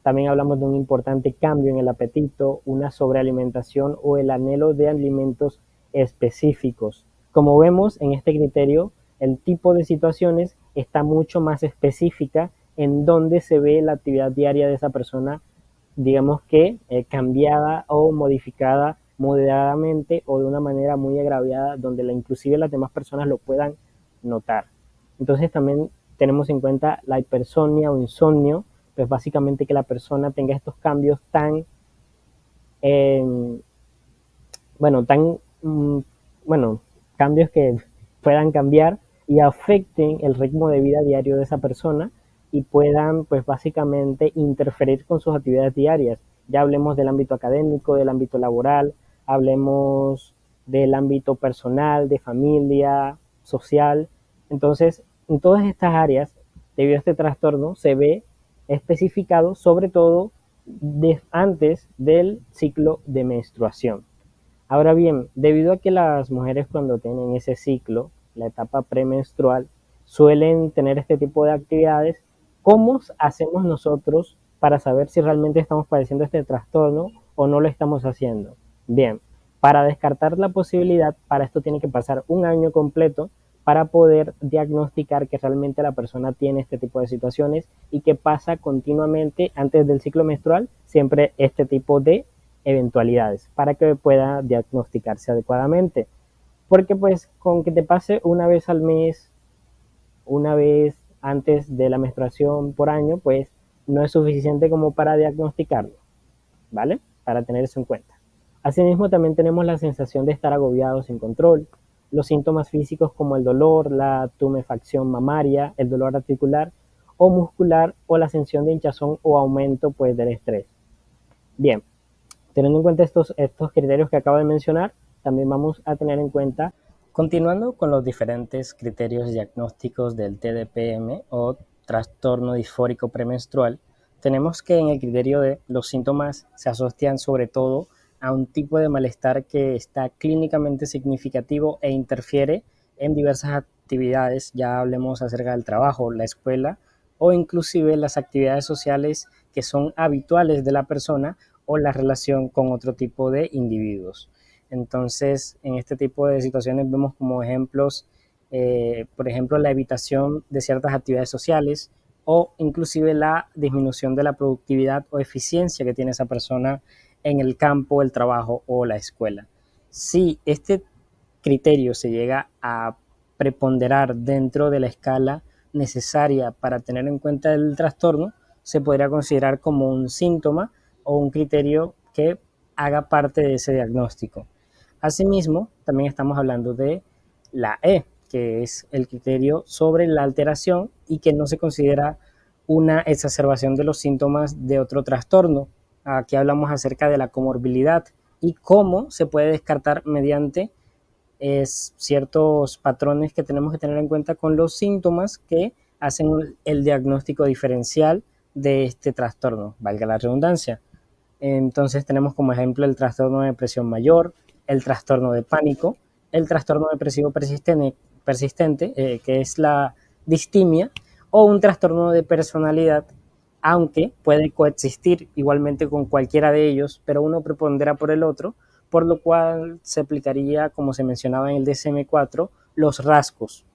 Speaker 6: También hablamos de un importante cambio en el apetito, una sobrealimentación o el anhelo de alimentos específicos. Como vemos en este criterio, el tipo de situaciones está mucho más específica en donde se ve la actividad diaria de esa persona, digamos que cambiada o modificada moderadamente o de una manera muy agraviada, donde inclusive las demás personas lo puedan notar. Entonces también tenemos en cuenta la hipersomnia o insomnio, pues básicamente que la persona tenga estos cambios tan, eh, bueno, tan, bueno, cambios que puedan cambiar y afecten el ritmo de vida diario de esa persona y puedan, pues básicamente, interferir con sus actividades diarias. Ya hablemos del ámbito académico, del ámbito laboral, hablemos del ámbito personal, de familia, social. Entonces, en todas estas áreas, debido a este trastorno, se ve especificado sobre todo antes del ciclo de menstruación. Ahora bien, debido a que las mujeres cuando tienen ese ciclo, la etapa premenstrual, suelen tener este tipo de actividades, ¿cómo hacemos nosotros para saber si realmente estamos padeciendo este trastorno o no lo estamos haciendo? Bien, para descartar la posibilidad, para esto tiene que pasar un año completo para poder diagnosticar que realmente la persona tiene este tipo de situaciones y que pasa continuamente antes del ciclo menstrual siempre este tipo de eventualidades para que pueda diagnosticarse adecuadamente. Porque pues con que te pase una vez al mes, una vez antes de la menstruación por año, pues no es suficiente como para diagnosticarlo, ¿vale? Para tener eso en cuenta. Asimismo, también tenemos la sensación de estar agobiados sin control, los síntomas físicos como el dolor, la tumefacción mamaria, el dolor articular o muscular o la sensación de hinchazón o aumento pues del estrés. Bien, teniendo en cuenta estos criterios que acabo de mencionar, también vamos a tener en cuenta, continuando con los diferentes criterios diagnósticos del TDPM o trastorno disfórico premenstrual, tenemos que en el criterio de los síntomas se asocian sobre todo a un tipo de malestar que está clínicamente significativo e interfiere en diversas actividades, ya hablemos acerca del trabajo, la escuela o inclusive las actividades sociales que son habituales de la persona o la relación con otro tipo de individuos. Entonces, en este tipo de situaciones vemos como ejemplos, por ejemplo, la evitación de ciertas actividades sociales o inclusive la disminución de la productividad o eficiencia que tiene esa persona en el campo, el trabajo o la escuela. Si este criterio se llega a preponderar dentro de la escala necesaria para tener en cuenta el trastorno, se podría considerar como un síntoma o un criterio que haga parte de ese diagnóstico. Asimismo, también estamos hablando de la E, que es el criterio sobre la alteración y que no se considera una exacerbación de los síntomas de otro trastorno. Aquí hablamos acerca de la comorbilidad y cómo se puede descartar mediante ciertos patrones que tenemos que tener en cuenta con los síntomas que hacen el diagnóstico diferencial de este trastorno, valga la redundancia. Entonces tenemos como ejemplo el trastorno de depresión mayor, el trastorno de pánico, el trastorno depresivo persistente que es la distimia, o un trastorno de personalidad, aunque puede coexistir igualmente con cualquiera de ellos, pero uno prepondera por el otro, por lo cual se aplicaría, como se mencionaba en el DSM-4, los rasgos.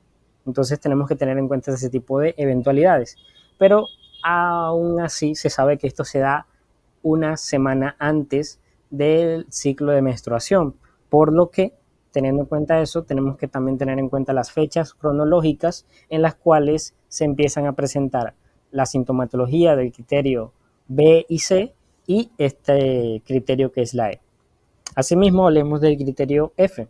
Speaker 6: Entonces tenemos que tener en cuenta ese tipo de eventualidades. Pero aún así se sabe que esto se da una semana antes del ciclo de menstruación, por lo que teniendo en cuenta eso, tenemos que también tener en cuenta las fechas cronológicas en las cuales se empiezan a presentar la sintomatología del criterio B y C y este criterio que es la E. Asimismo, hablemos del criterio F,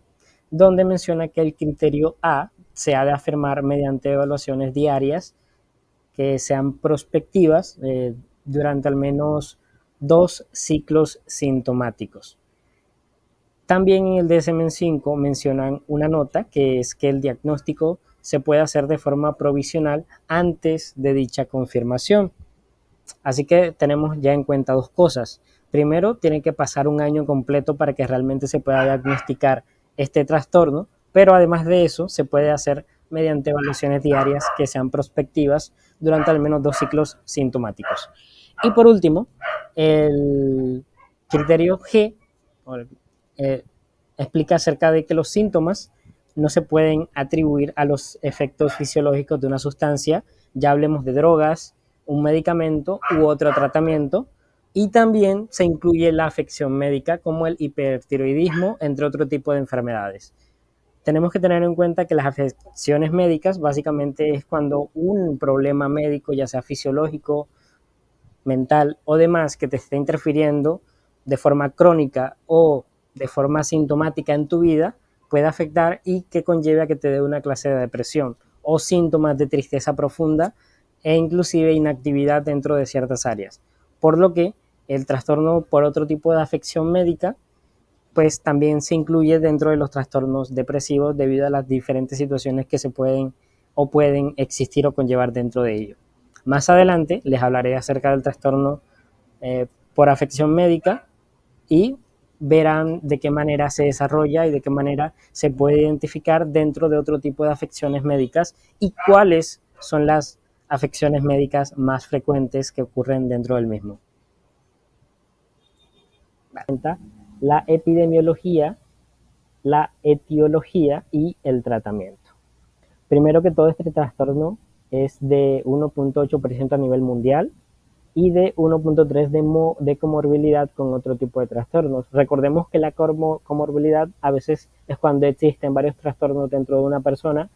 Speaker 6: donde menciona que el criterio A se ha de afirmar mediante evaluaciones diarias que sean prospectivas durante al menos 2 ciclos sintomáticos. También en el DSM-5 mencionan una nota que es que el diagnóstico se puede hacer de forma provisional antes de dicha confirmación. Así que tenemos ya en cuenta dos cosas. Primero, tiene que pasar un año completo para que realmente se pueda diagnosticar este trastorno, pero además de eso se puede hacer mediante evaluaciones diarias que sean prospectivas durante al menos 2 ciclos sintomáticos. Y por último, el criterio G explica acerca de que los síntomas no se pueden atribuir a los efectos fisiológicos de una sustancia, ya hablemos de drogas, un medicamento u otro tratamiento, y también se incluye la afección médica como el hipertiroidismo, entre otro tipo de enfermedades. Tenemos que tener en cuenta que las afecciones médicas básicamente es cuando un problema médico, ya sea fisiológico, mental o demás, que te esté interfiriendo de forma crónica o de forma sintomática en tu vida, puede afectar y que conlleve a que te dé una clase de depresión o síntomas de tristeza profunda e inclusive inactividad dentro de ciertas áreas. Por lo que el trastorno por otro tipo de afección médica pues también se incluye dentro de los trastornos depresivos debido a las diferentes situaciones que se pueden o pueden existir o conllevar dentro de ello. Más adelante les hablaré acerca del trastorno por afección médica y verán de qué manera se desarrolla y de qué manera se puede identificar dentro de otro tipo de afecciones médicas y cuáles son las afecciones médicas más frecuentes que ocurren dentro del mismo. La epidemiología, la etiología y el tratamiento. Primero que todo, este trastorno es de 1.8% a nivel mundial y de 1.3% de comorbilidad con otro tipo de trastornos. Recordemos que la comorbilidad a veces es cuando existen varios trastornos dentro de una persona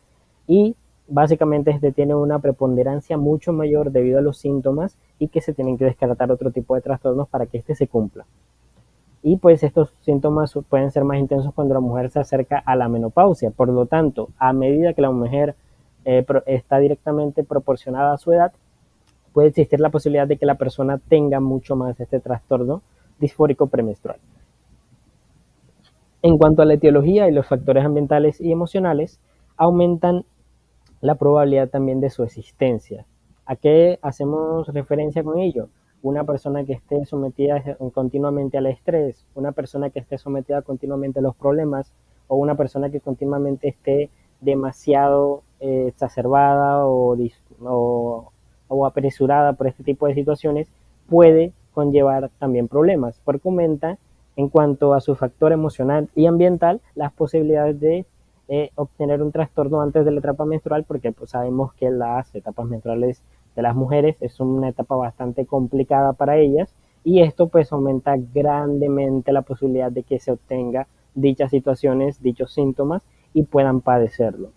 Speaker 6: y básicamente este tiene una preponderancia mucho mayor debido a los síntomas y que se tienen que descartar otro tipo de trastornos para que este se cumpla. Y pues estos síntomas pueden ser más intensos cuando la mujer se acerca a la menopausia. Por lo tanto, a medida que la mujer está directamente proporcionada a su edad, puede existir la posibilidad de que la persona tenga mucho más este trastorno disfórico premenstrual. En cuanto a la etiología y los factores ambientales y emocionales, aumentan la probabilidad también de su existencia. ¿A qué hacemos referencia con ello? Una persona que esté sometida continuamente al estrés, una persona que esté sometida continuamente a los problemas o una persona que continuamente esté demasiado exacerbada o apresurada por este tipo de situaciones puede conllevar también problemas, porque aumenta en cuanto a su factor emocional y ambiental las posibilidades de obtener un trastorno antes de la etapa menstrual, porque pues, sabemos que las etapas menstruales de las mujeres es una etapa bastante complicada para ellas y esto pues aumenta grandemente la posibilidad de que se obtenga dichas situaciones, dichos síntomas y puedan padecerlo.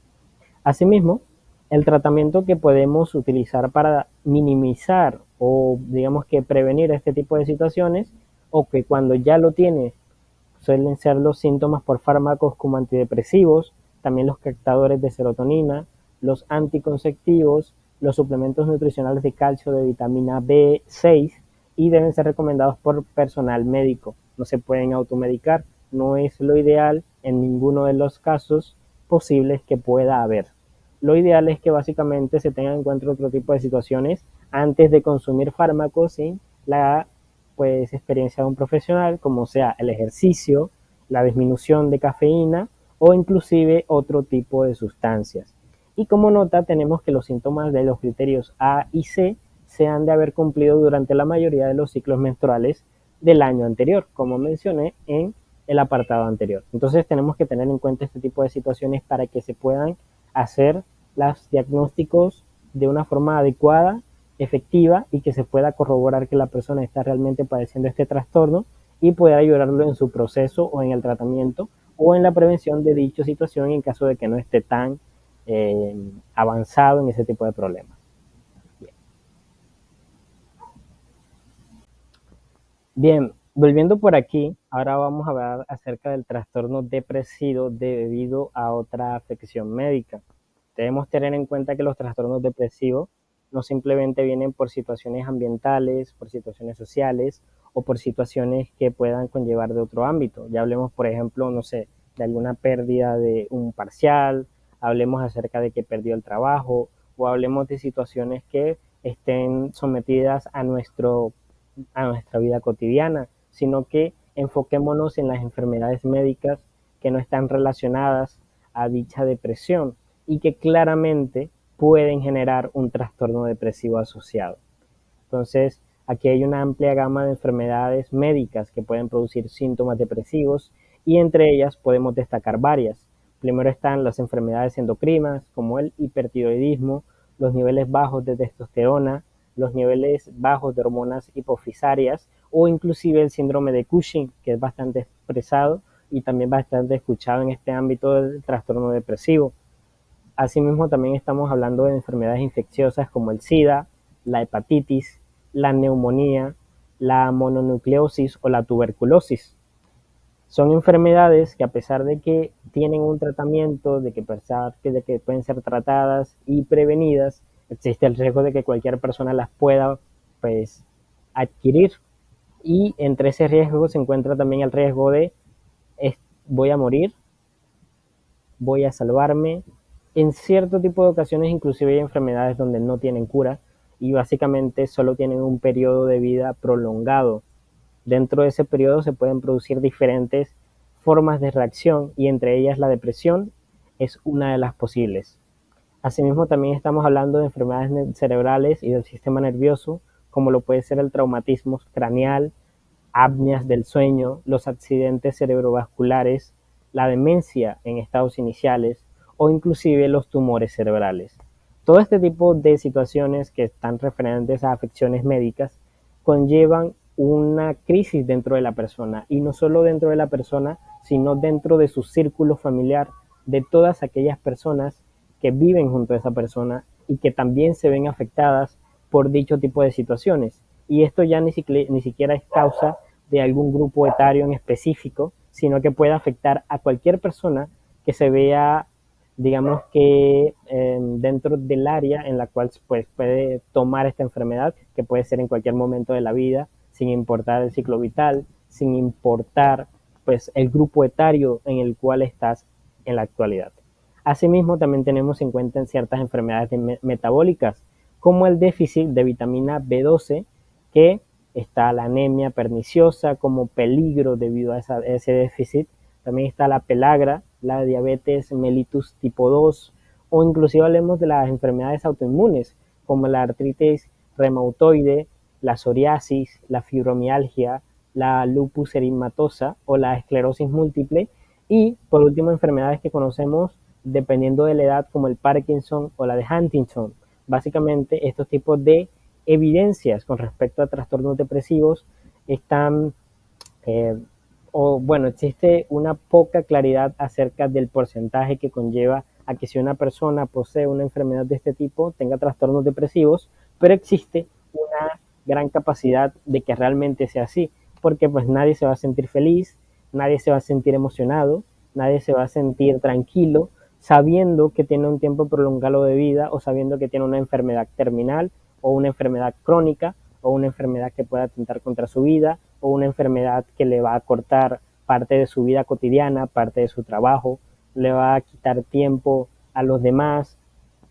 Speaker 6: Asimismo, el tratamiento que podemos utilizar para minimizar o digamos que prevenir este tipo de situaciones o que cuando ya lo tiene suelen ser los síntomas por fármacos como antidepresivos, también los captadores de serotonina, los anticonceptivos, los suplementos nutricionales de calcio, de vitamina B6 y deben ser recomendados por personal médico. No se pueden automedicar, no es lo ideal en ninguno de los casos posibles que pueda haber. Lo ideal es que básicamente se tengan en cuenta otro tipo de situaciones antes de consumir fármacos sin la pues experiencia de un profesional, como sea el ejercicio, la disminución de cafeína o inclusive otro tipo de sustancias. Y como nota tenemos que los síntomas de los criterios A y C se han de haber cumplido durante la mayoría de los ciclos menstruales del año anterior, como mencioné en el apartado anterior. Entonces tenemos que tener en cuenta este tipo de situaciones para que se puedan hacer los diagnósticos de una forma adecuada, efectiva y que se pueda corroborar que la persona está realmente padeciendo este trastorno y poder ayudarlo en su proceso o en el tratamiento o en la prevención de dicha situación en caso de que no esté tan avanzado en ese tipo de problemas. Bien, volviendo por aquí, ahora vamos a hablar acerca del trastorno depresivo debido a otra afección médica. Debemos tener en cuenta que los trastornos depresivos no simplemente vienen por situaciones ambientales, por situaciones sociales o por situaciones que puedan conllevar de otro ámbito. Ya hablemos, por ejemplo, no sé, de alguna pérdida de un parcial, hablemos acerca de que perdió el trabajo o hablemos de situaciones que estén sometidas a nuestra vida cotidiana, sino que enfoquémonos en las enfermedades médicas que no están relacionadas a dicha depresión y que claramente pueden generar un trastorno depresivo asociado. Entonces, aquí hay una amplia gama de enfermedades médicas que pueden producir síntomas depresivos y entre ellas podemos destacar varias. Primero están las enfermedades endocrinas como el hipertiroidismo, los niveles bajos de testosterona, los niveles bajos de hormonas hipofisarias o inclusive el síndrome de Cushing, que es bastante expresado y también bastante escuchado en este ámbito del trastorno depresivo. Asimismo, también estamos hablando de enfermedades infecciosas como el SIDA, la hepatitis, la neumonía, la mononucleosis o la tuberculosis. Son enfermedades que a pesar de que tienen un tratamiento, de que pueden ser tratadas y prevenidas, existe el riesgo de que cualquier persona las pueda pues, adquirir. Y entre ese riesgo se encuentra también el riesgo de voy a morir, voy a salvarme. En cierto tipo de ocasiones inclusive hay enfermedades donde no tienen cura y básicamente solo tienen un periodo de vida prolongado. Dentro de ese periodo se pueden producir diferentes formas de reacción y entre ellas la depresión es una de las posibles. Asimismo también estamos hablando de enfermedades cerebrales y del sistema nervioso, como lo puede ser el traumatismo craneal, apneas del sueño, los accidentes cerebrovasculares, la demencia en estados iniciales o inclusive los tumores cerebrales. Todo este tipo de situaciones que están referentes a afecciones médicas conllevan una crisis dentro de la persona y no solo dentro de la persona, sino dentro de su círculo familiar, de todas aquellas personas que viven junto a esa persona y que también se ven afectadas por dicho tipo de situaciones. Y esto ya ni siquiera es causa de algún grupo etario en específico, sino que puede afectar a cualquier persona que se vea, digamos que dentro del área en la cual pues, puede tomar esta enfermedad, que puede ser en cualquier momento de la vida, sin importar el ciclo vital, sin importar pues, el grupo etario en el cual estás en la actualidad. Asimismo, también tenemos en cuenta en ciertas enfermedades metabólicas, como el déficit de vitamina B12, que está la anemia perniciosa como peligro debido a ese déficit. También está la pelagra, la diabetes mellitus tipo 2, o inclusive hablemos de las enfermedades autoinmunes, como la artritis reumatoide, la psoriasis, la fibromialgia, la lupus eritematosa o la esclerosis múltiple. Y por último, enfermedades que conocemos dependiendo de la edad, como el Parkinson o la de Huntington. Básicamente, estos tipos de evidencias con respecto a trastornos depresivos están, existe una poca claridad acerca del porcentaje que conlleva a que si una persona posee una enfermedad de este tipo tenga trastornos depresivos, pero existe una gran capacidad de que realmente sea así, porque pues nadie se va a sentir feliz, nadie se va a sentir emocionado, nadie se va a sentir tranquilo sabiendo que tiene un tiempo prolongado de vida o sabiendo que tiene una enfermedad terminal o una enfermedad crónica o una enfermedad que pueda atentar contra su vida o una enfermedad que le va a cortar parte de su vida cotidiana, parte de su trabajo, le va a quitar tiempo a los demás,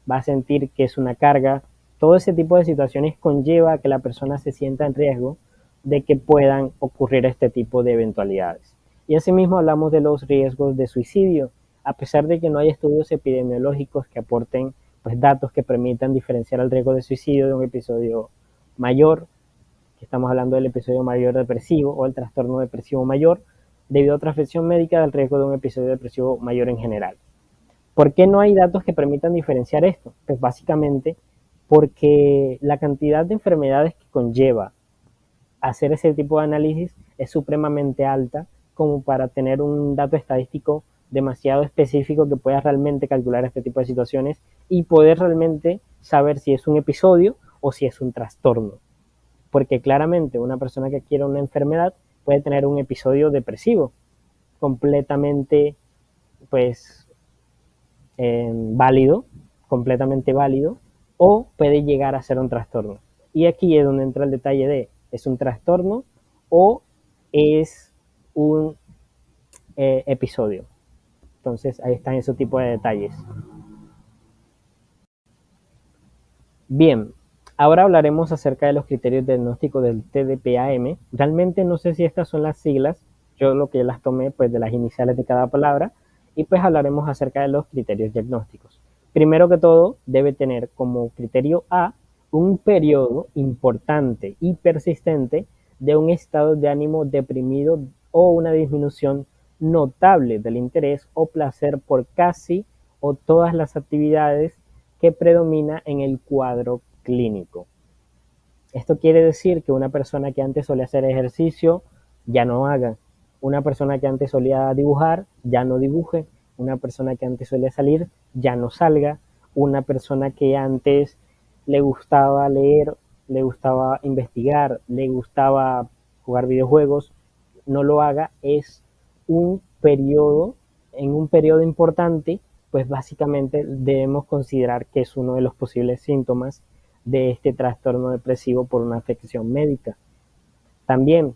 Speaker 6: va a sentir que es una carga. Todo ese tipo de situaciones conlleva a que la persona se sienta en riesgo de que puedan ocurrir este tipo de eventualidades. Y asimismo hablamos de los riesgos de suicidio. A pesar de que no hay estudios epidemiológicos que aporten pues, datos que permitan diferenciar el riesgo de suicidio de un episodio mayor, que estamos hablando del episodio mayor depresivo o el trastorno depresivo mayor, debido a otra afección médica del riesgo de un episodio depresivo mayor en general. ¿Por qué no hay datos que permitan diferenciar esto? Pues básicamente porque la cantidad de enfermedades que conlleva hacer ese tipo de análisis es supremamente alta como para tener un dato estadístico demasiado específico que pueda realmente calcular este tipo de situaciones y poder realmente saber si es un episodio o si es un trastorno. Porque claramente una persona que quiere una enfermedad puede tener un episodio depresivo completamente pues válido, completamente válido, o puede llegar a ser un trastorno. Y aquí es donde entra el detalle de, ¿es un trastorno o es un episodio? Entonces ahí están esos tipos de detalles. Bien, ahora hablaremos acerca de los criterios de diagnóstico del TDPAM. Realmente no sé si estas son las siglas, yo lo que las tomé pues de las iniciales de cada palabra y pues hablaremos acerca de los criterios diagnósticos. primero que todo, debe tener como criterio A un periodo importante y persistente de un estado de ánimo deprimido o una disminución notable del interés o placer por casi o todas las actividades que predomina en el cuadro clínico. Esto quiere decir que una persona que antes solía hacer ejercicio ya no haga. Una persona que antes solía dibujar ya no dibuje. Una persona que antes solía salir ya no salga. Una persona que antes le gustaba leer, le gustaba investigar, le gustaba jugar videojuegos, no lo haga. Es un periodo, en un periodo importante, pues básicamente debemos considerar que es uno de los posibles síntomas de este trastorno depresivo por una afección médica. También,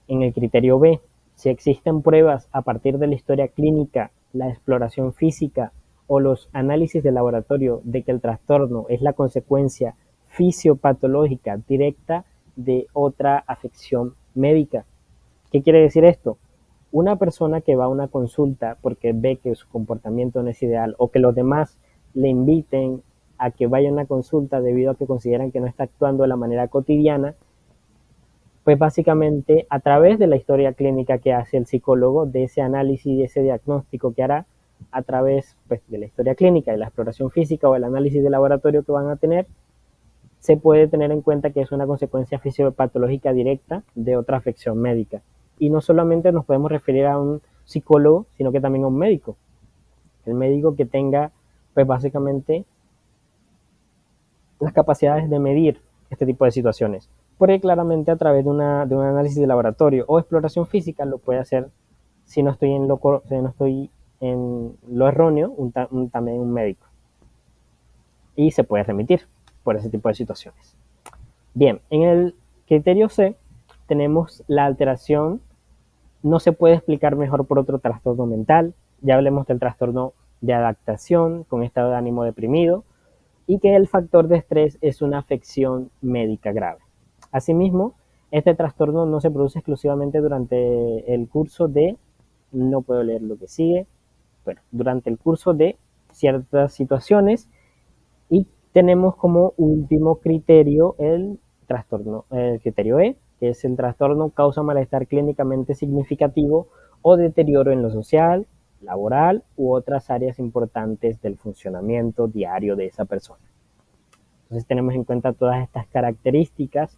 Speaker 6: en el criterio B, si existen pruebas a partir de la historia clínica, la exploración física o los análisis de laboratorio de que el trastorno es la consecuencia fisiopatológica directa de otra afección médica. ¿Qué quiere decir esto? Una persona que va a una consulta porque ve que su comportamiento no es ideal o que los demás le inviten a que vaya a una consulta debido a que consideran que no está actuando de la manera cotidiana, pues básicamente a través de la historia clínica que hace el psicólogo, de ese análisis y de ese diagnóstico que hará a través pues, de la historia clínica y la exploración física o el análisis de laboratorio que van a tener, se puede tener en cuenta que es una consecuencia fisiopatológica directa de otra afección médica. Y no solamente nos podemos referir a un psicólogo, sino que también a un médico. El médico que tenga, pues básicamente, las capacidades de medir este tipo de situaciones. Porque claramente a través de un análisis de laboratorio o exploración física lo puede hacer, si no estoy en lo erróneo, también un médico. Y se puede remitir por ese tipo de situaciones. Bien, en el criterio C tenemos la alteración, no se puede explicar mejor por otro trastorno mental. Ya hablemos del trastorno de adaptación con estado de ánimo deprimido y que el factor de estrés es una afección médica grave. Asimismo, este trastorno no se produce exclusivamente durante el curso de, no puedo leer lo que sigue, bueno, durante el curso de ciertas situaciones, y tenemos como último criterio el criterio E, que es el trastorno causa malestar clínicamente significativo o deterioro en lo social, laboral u otras áreas importantes del funcionamiento diario de esa persona. Entonces tenemos en cuenta todas estas características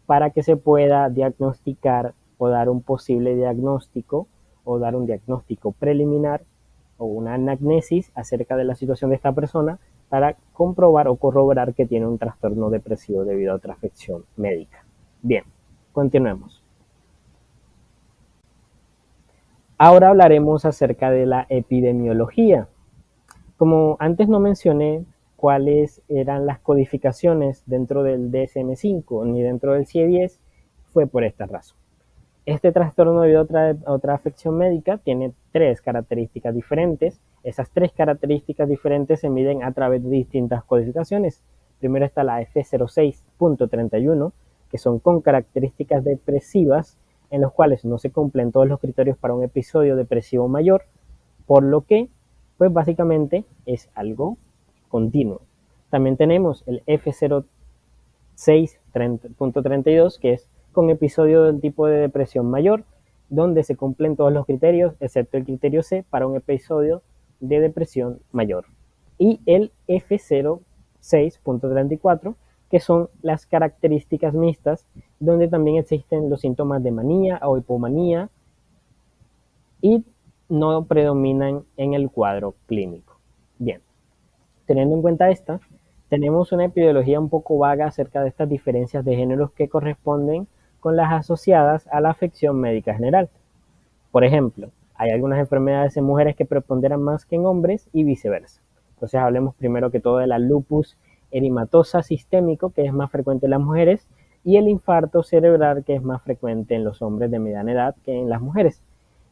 Speaker 6: para que se pueda diagnosticar o dar un posible diagnóstico o dar un diagnóstico preliminar o una anamnesis acerca de la situación de esta persona para comprobar o corroborar que tiene un trastorno depresivo debido a otra afección médica. Bien, continuemos. Ahora hablaremos acerca de la epidemiología. Como antes no mencioné cuáles eran las codificaciones dentro del DSM-5 ni dentro del CIE-10, fue por esta razón. Este trastorno debido a otra afección médica tiene 3 características diferentes. Esas 3 características diferentes se miden a través de distintas codificaciones. Primero está la F06.31, que son con características depresivas en los cuales no se cumplen todos los criterios para un episodio depresivo mayor, por lo que, pues básicamente es algo continuo. También tenemos el F06.32, que es con episodio del tipo de depresión mayor, donde se cumplen todos los criterios, excepto el criterio C, para un episodio de depresión mayor. Y el F06.34, que son las características mixtas, donde también existen los síntomas de manía o hipomanía y no predominan en el cuadro clínico. Bien, teniendo en cuenta esta, tenemos una epidemiología un poco vaga acerca de estas diferencias de géneros que corresponden con las asociadas a la afección médica general. Por ejemplo, hay algunas enfermedades en mujeres que preponderan más que en hombres y viceversa. Entonces hablemos primero que todo de la lupus eritematosa sistémico, que es más frecuente en las mujeres, y el infarto cerebral, que es más frecuente en los hombres de mediana edad que en las mujeres.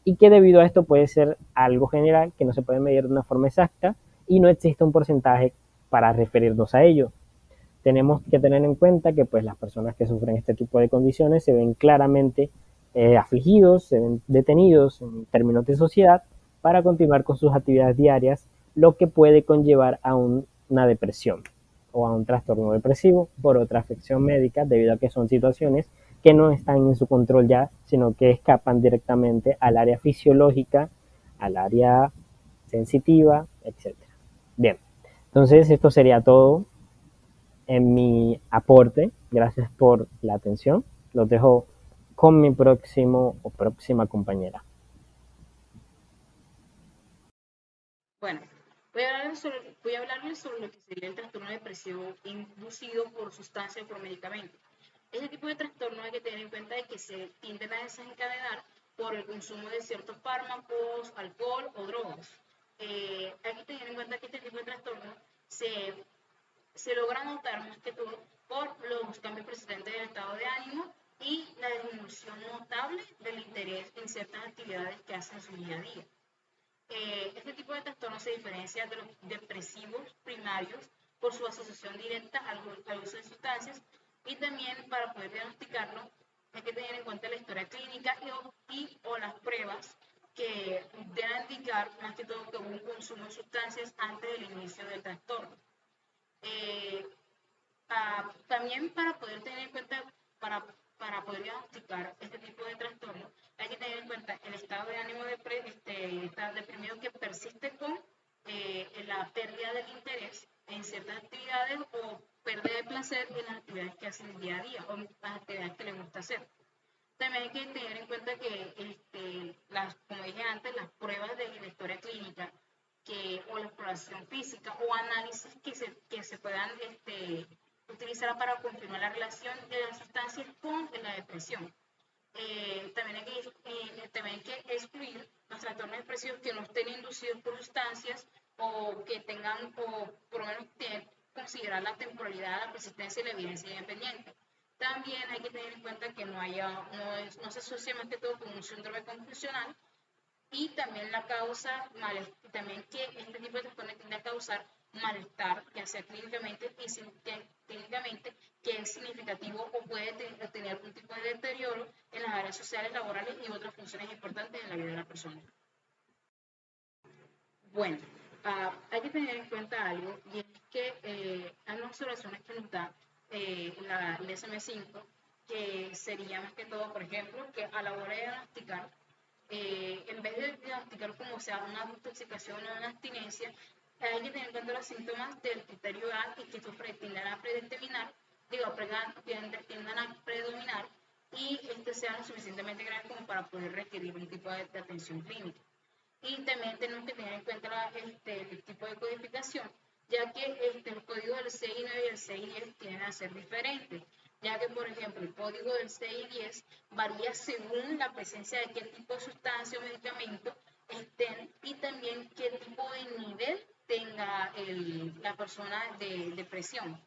Speaker 6: Y que debido a esto puede ser algo general, que no se puede medir de una forma exacta, y no existe un porcentaje para referirnos a ello. Tenemos que tener en cuenta que pues, las personas que sufren este tipo de condiciones se ven claramente afligidos, se ven detenidos en términos de sociedad para continuar con sus actividades diarias, lo que puede conllevar a un una depresión o a un trastorno depresivo por otra afección médica, debido a que son situaciones que no están en su control ya, sino que escapan directamente al área fisiológica, al área sensitiva, etc. Bien, entonces esto sería todo en mi aporte. Gracias por la atención. Los dejo con mi próximo o próxima compañera.
Speaker 4: Bueno, voy a hablarles sobre lo que sería el trastorno depresivo inducido por sustancias o por medicamentos. Este tipo de trastorno hay que tener en cuenta de que se tienden a desencadenar por el consumo de ciertos fármacos, alcohol o drogas. Hay que tener en cuenta que este tipo de trastorno se logra notar más que todo por los cambios persistentes del estado de ánimo y la disminución notable del interés en ciertas actividades que hacen en su día a día. Este tipo de trastorno se diferencia de los depresivos primarios por su asociación directa al uso de sustancias, y también para poder diagnosticarlo hay que tener en cuenta la historia clínica o las pruebas que deben indicar más que todo que hubo un consumo de sustancias antes del inicio del trastorno. También para poder tener en cuenta, para poder diagnosticar este tipo de trastorno, hay que tener en cuenta el estado de ánimo deprimido que persiste con la pérdida del interés en ciertas actividades o pérdida de placer en las actividades que hacen día a día o las actividades que les gusta hacer. También hay que tener en cuenta que, como dije antes, las pruebas de la historia clínica o la exploración física o análisis que se puedan utilizar para confirmar la relación de las sustancias con la depresión. También hay que excluir los trastornos depresivos que no estén inducidos por sustancias o que tengan, o por lo menos considerar la temporalidad, la persistencia y la evidencia independiente. También hay que tener en cuenta que no se asocia más que todo con un síndrome confusional, y también también que este tipo de trastorno tiende a causar malestar, ya sea clínicamente, que es significativo o puede tener algún tipo de deterioro en las áreas sociales, laborales y otras funciones importantes en la vida de la persona. Bueno, hay que tener en cuenta algo, y es que hay unas observaciones que nos da el DSM-5, que sería más que todo, por ejemplo, que a la hora de diagnosticar, en vez de diagnosticar como sea una intoxicación o una abstinencia, hay que tener en cuenta los síntomas del criterio A y que estos tiendan a predominar y sean lo suficientemente graves como para poder requerir un tipo de atención clínica. Y también tenemos que tener en cuenta el tipo de codificación, ya que el código del CI9 y el CI10 tienden a ser diferentes, ya que, por ejemplo, el código del CI10 varía según la presencia de qué tipo de sustancia o medicamento estén y también qué tipo de nivel tenga la persona de depresión.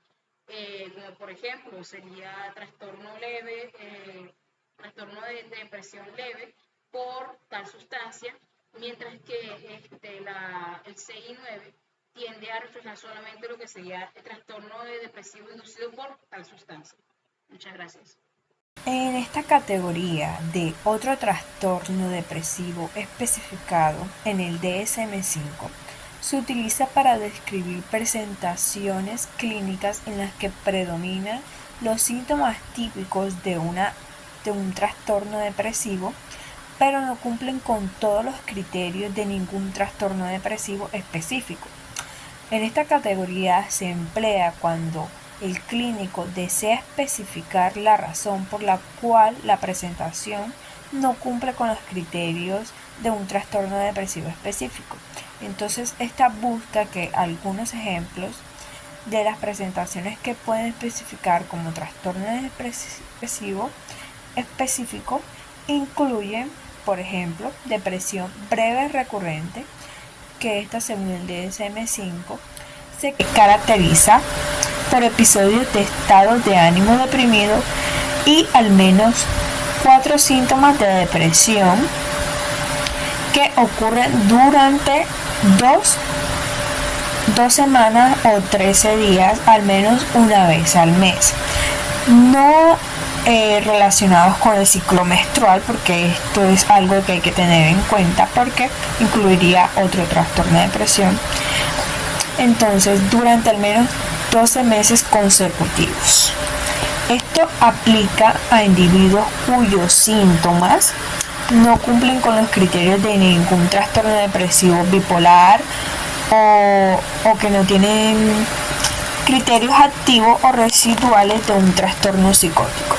Speaker 4: Como por ejemplo, sería trastorno leve, trastorno de depresión leve por tal sustancia, mientras que el CI9 tiende a reflejar solamente lo que sería el trastorno de depresivo inducido por tal sustancia. Muchas gracias.
Speaker 2: En esta categoría de otro trastorno depresivo especificado en el DSM-5, se utiliza para describir presentaciones clínicas en las que predominan los síntomas típicos de un trastorno depresivo, pero no cumplen con todos los criterios de ningún trastorno depresivo específico. En esta categoría se emplea cuando el clínico desea especificar la razón por la cual la presentación no cumple con los criterios de un trastorno depresivo específico. Entonces, esta busca que algunos ejemplos de las presentaciones que pueden especificar como trastorno depresivo específico incluyen, por ejemplo, depresión breve recurrente, que esta, según el DSM-5, se caracteriza por episodios de estados de ánimo deprimido y al menos 4 síntomas de depresión que ocurren durante 2 semanas o 13 días, al menos una vez al mes. No relacionados con el ciclo menstrual, porque esto es algo que hay que tener en cuenta porque incluiría otro trastorno de depresión. entonces durante al menos 12 meses consecutivos. Esto aplica a individuos cuyos síntomas no cumplen con los criterios de ningún trastorno depresivo bipolar o que no tienen criterios activos o residuales de un trastorno psicótico.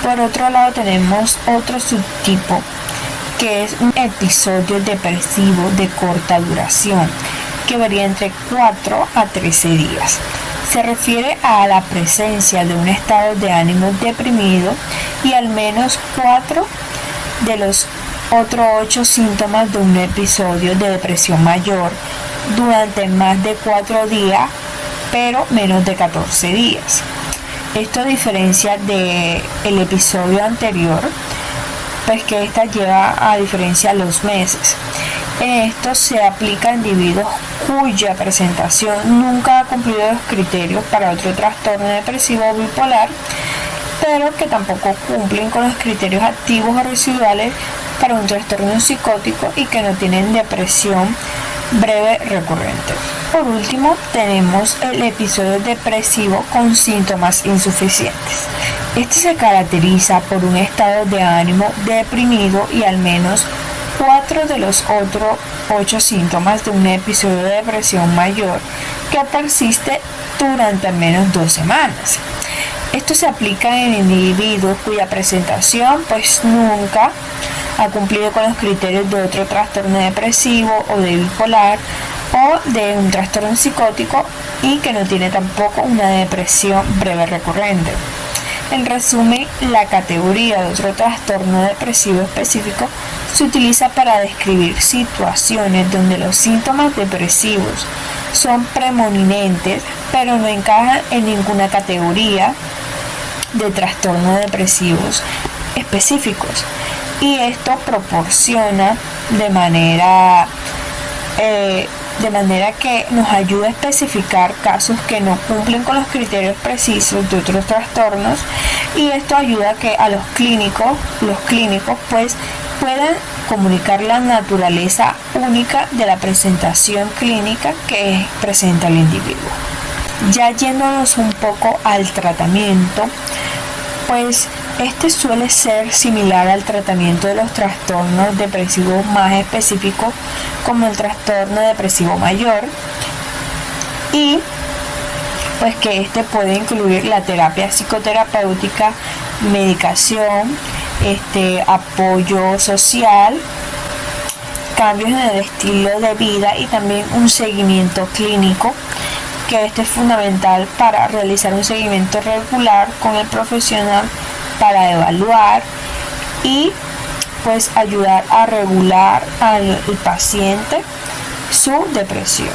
Speaker 2: Por otro lado tenemos otro subtipo que es un episodio depresivo de corta duración que varía entre 4 a 13 días. Se refiere a la presencia de un estado de ánimo deprimido y al menos 4 de los otros 8 síntomas de un episodio de depresión mayor durante más de 4 días, pero menos de 14 días. Esto a diferencia del episodio anterior, pues que esta lleva a diferencia los meses. Esto se aplica a individuos cuya presentación nunca ha cumplido los criterios para otro trastorno depresivo o bipolar, pero que tampoco cumplen con los criterios activos o residuales para un trastorno psicótico y que no tienen depresión breve recurrente. Por último, tenemos el episodio depresivo con síntomas insuficientes. Este se caracteriza por un estado de ánimo deprimido y al menos 4 de los otros 8 síntomas de un episodio de depresión mayor que persiste durante al menos 2 semanas. Esto se aplica en individuos cuya presentación pues nunca ha cumplido con los criterios de otro trastorno depresivo o de bipolar o de un trastorno psicótico y que no tiene tampoco una depresión breve recurrente. En resumen, la categoría de otro trastorno depresivo específico se utiliza para describir situaciones donde los síntomas depresivos son preeminentes, pero no encajan en ninguna categoría de trastornos depresivos específicos. Y esto proporciona de manera que nos ayuda a especificar casos que no cumplen con los criterios precisos de otros trastornos, y esto ayuda a que a los clínicos pues puedan comunicar la naturaleza única de la presentación clínica que presenta el individuo. Ya yéndonos un poco al tratamiento, pues este suele ser similar al tratamiento de los trastornos depresivos más específicos como el trastorno depresivo mayor, y pues que este puede incluir la terapia psicoterapéutica, medicación, apoyo social, cambios en el estilo de vida y también un seguimiento clínico, que este es fundamental para realizar un seguimiento regular con el profesional para evaluar y pues ayudar a regular al paciente su depresión.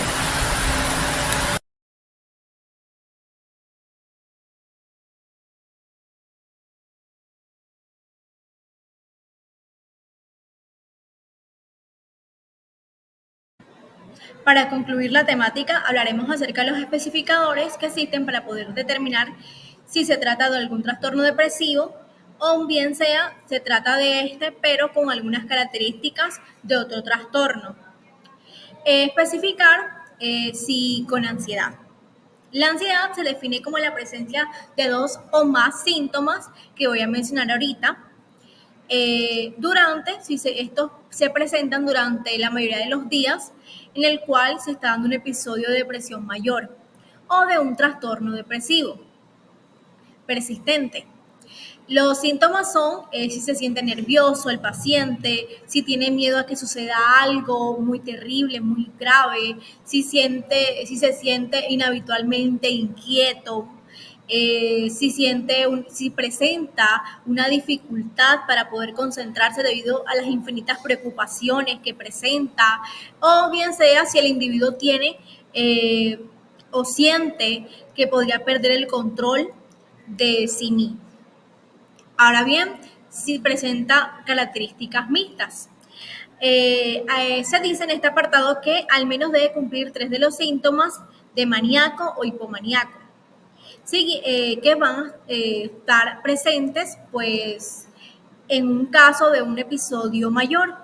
Speaker 1: Para concluir la temática, hablaremos acerca de los especificadores que existen para poder determinar si se trata de algún trastorno depresivo o bien sea se trata de este, pero con algunas características de otro trastorno. Especificar si con ansiedad. La ansiedad se define como la presencia de 2 o más síntomas que voy a mencionar ahorita. Estos se presentan durante la mayoría de los días en el cual se está dando un episodio de depresión mayor o de un trastorno depresivo persistente. Los síntomas son si se siente nervioso el paciente, si tiene miedo a que suceda algo muy terrible, muy grave, si se siente inhabitualmente inquieto, si presenta una dificultad para poder concentrarse debido a las infinitas preocupaciones que presenta, o bien sea si el individuo tiene o siente que podría perder el control de sí mismo. Ahora bien, si presenta características mixtas. Se dice en este apartado que al menos debe cumplir 3 de los síntomas de maníaco o hipomaníaco. Sí, que van a estar presentes pues en un caso de un episodio mayor.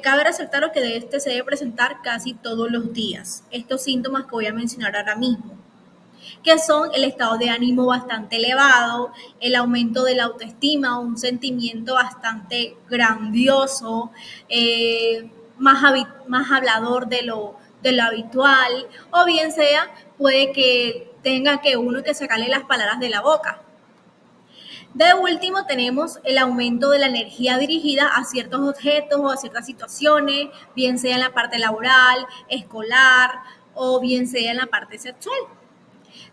Speaker 1: Cabe resaltar que de este se debe presentar casi todos los días. Estos síntomas que voy a mencionar ahora mismo, que son el estado de ánimo bastante elevado, el aumento de la autoestima, un sentimiento bastante grandioso, más hablador de lo habitual, o bien sea, puede que tenga que uno que sacarle las palabras de la boca. De último, tenemos el aumento de la energía dirigida a ciertos objetos o a ciertas situaciones, bien sea en la parte laboral, escolar o bien sea en la parte sexual.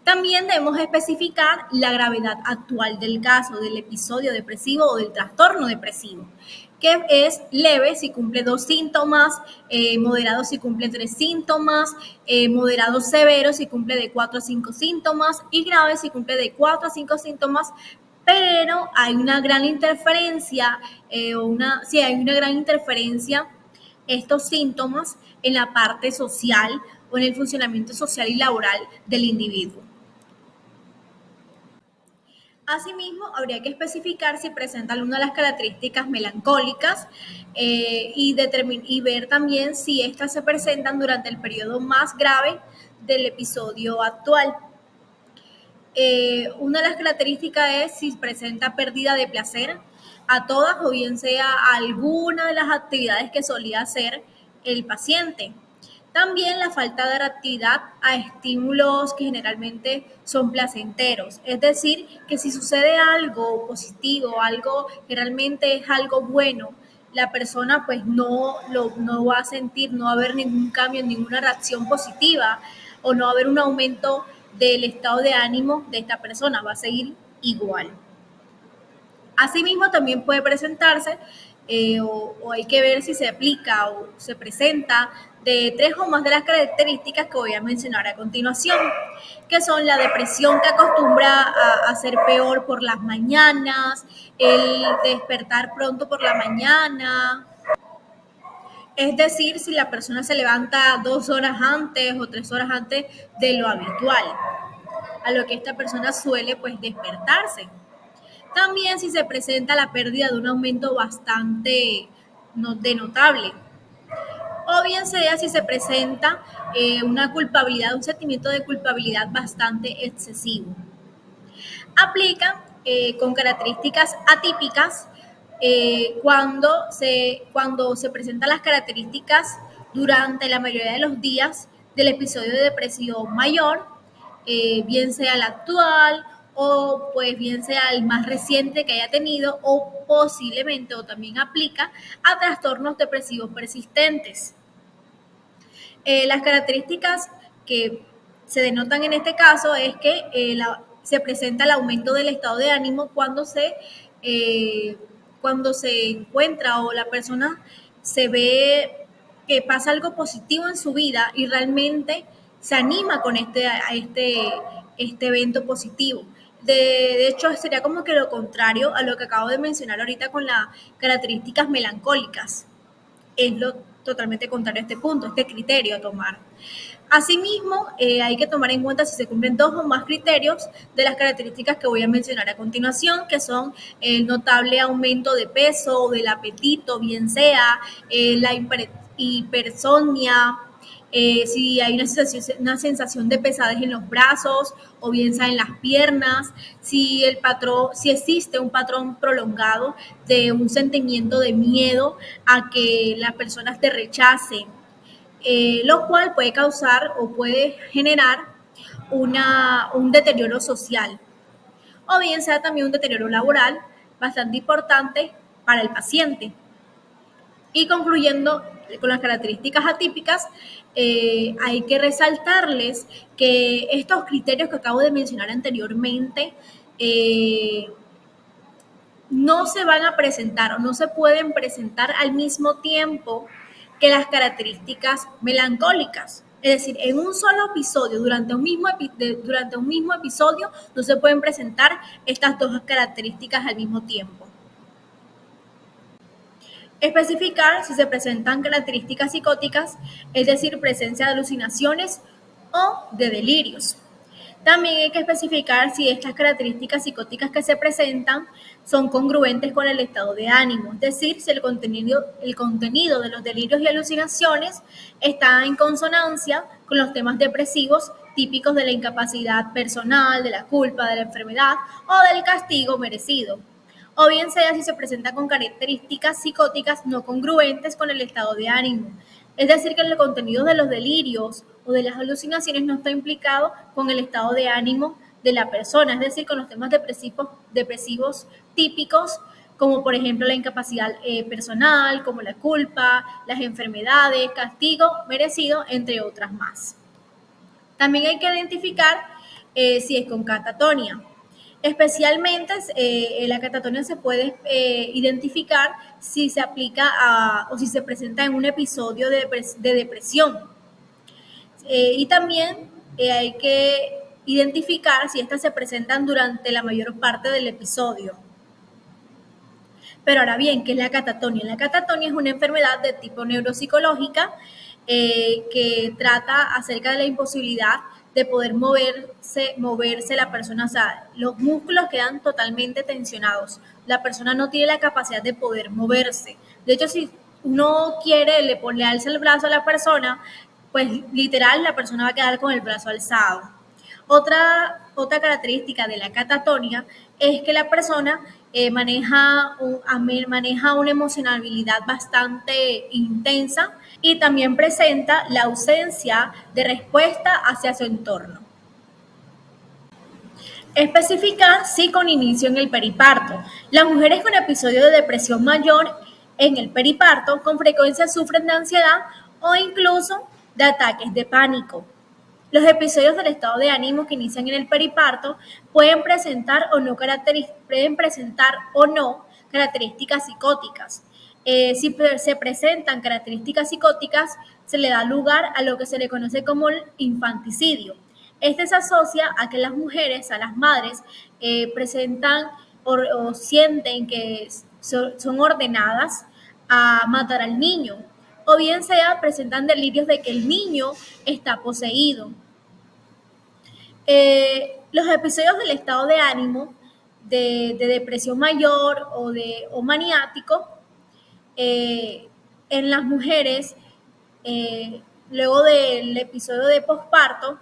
Speaker 1: También debemos especificar la gravedad actual del caso, del episodio depresivo o del trastorno depresivo, que es leve si cumple 2 síntomas, moderado si cumple 3 síntomas, moderado severo si cumple de 4 a 5 síntomas y grave si cumple de 4 a 5 síntomas, pero hay una gran interferencia, hay una gran interferencia estos síntomas en la parte social o en el funcionamiento social y laboral del individuo. Asimismo, habría que especificar si presenta alguna de las características melancólicas y ver también si estas se presentan durante el periodo más grave del episodio actual. Una de las características es si presenta pérdida de placer a todas o bien sea alguna de las actividades que solía hacer el paciente. También la falta de reactividad a estímulos que generalmente son placenteros. Es decir, que si sucede algo positivo, algo que realmente es algo bueno, la persona pues no va a sentir, no va a haber ningún cambio, ninguna reacción positiva o no va a haber un aumento del estado de ánimo de esta persona, va a seguir igual. Asimismo, también puede presentarse o hay que ver si se aplica o se presenta de 3 o más de las características que voy a mencionar a continuación, que son la depresión que acostumbra a ser peor por las mañanas, el despertar pronto por la mañana, es decir, si la persona se levanta 2 horas antes o 3 horas antes de lo habitual, a lo que esta persona suele pues despertarse. También si se presenta la pérdida de un aumento bastante notable, o bien sea si se presenta una culpabilidad, un sentimiento de culpabilidad bastante excesivo. Aplican con características atípicas cuando se presentan las características durante la mayoría de los días del episodio de depresión mayor, bien sea el actual o pues bien sea el más reciente que haya tenido o posiblemente o también aplica a trastornos depresivos persistentes. Las características que se denotan en este caso es que se presenta el aumento del estado de ánimo cuando se encuentra o la persona se ve que pasa algo positivo en su vida y realmente se anima con este evento positivo. De hecho, sería como que lo contrario a lo que acabo de mencionar ahorita con las características melancólicas. Es lo totalmente contrario a este punto, este criterio a tomar. Asimismo, hay que tomar en cuenta si se cumplen 2 o más criterios de las características que voy a mencionar a continuación, que son el notable aumento de peso o del apetito, bien sea la hipersomnia, si hay una sensación de pesadez en los brazos o bien sea en las piernas, si existe un patrón prolongado de un sentimiento de miedo a que las personas te rechacen, lo cual puede causar o puede generar un deterioro social o bien sea también un deterioro laboral bastante importante para el paciente. Y concluyendo con las características atípicas, hay que resaltarles que estos criterios que acabo de mencionar anteriormente no se van a presentar o no se pueden presentar al mismo tiempo que las características melancólicas. Es decir, en un solo episodio, durante un mismo episodio, no se pueden presentar estas 2 características al mismo tiempo. Especificar si se presentan características psicóticas, es decir, presencia de alucinaciones o de delirios. También hay que especificar si estas características psicóticas que se presentan son congruentes con el estado de ánimo, es decir, si el contenido de los delirios y alucinaciones está en consonancia con los temas depresivos típicos de la incapacidad personal, de la culpa, de la enfermedad o del castigo merecido, o bien sea si se presenta con características psicóticas no congruentes con el estado de ánimo. Es decir, que el contenido de los delirios o de las alucinaciones no está implicado con el estado de ánimo de la persona, es decir, con los temas depresivos típicos, como por ejemplo la incapacidad personal, como la culpa, las enfermedades, castigo merecido, entre otras más. También hay que identificar si es con catatonia. Especialmente la catatonia se puede identificar si se aplica o si se presenta en un episodio de depresión. Y también hay que identificar si estas se presentan durante la mayor parte del episodio. Pero ahora bien, ¿qué es la catatonia? La catatonia es una enfermedad de tipo neuropsicológica que trata acerca de la imposibilidad de poder moverse la persona, o sea, los músculos quedan totalmente tensionados, la persona no tiene la capacidad de poder moverse. De hecho, si uno quiere, le alza el brazo a la persona, pues literal la persona va a quedar con el brazo alzado. Otra característica de la catatonia es que la persona maneja una emocionalidad bastante intensa y también presenta la ausencia de respuesta hacia su entorno. Especificar si con inicio en el periparto. Las mujeres con episodio de depresión mayor en el periparto con frecuencia sufren de ansiedad o incluso de ataques de pánico. Los episodios del estado de ánimo que inician en el periparto pueden presentar o no características psicóticas. Si se presentan características psicóticas, se le da lugar a lo que se le conoce como el infanticidio. Este se asocia a que las mujeres, a las madres, presentan o sienten que son ordenadas a matar al niño, o bien sea presentan delirios de que el niño está poseído. Los episodios del estado de ánimo de depresión mayor o maniático en las mujeres luego del episodio de posparto,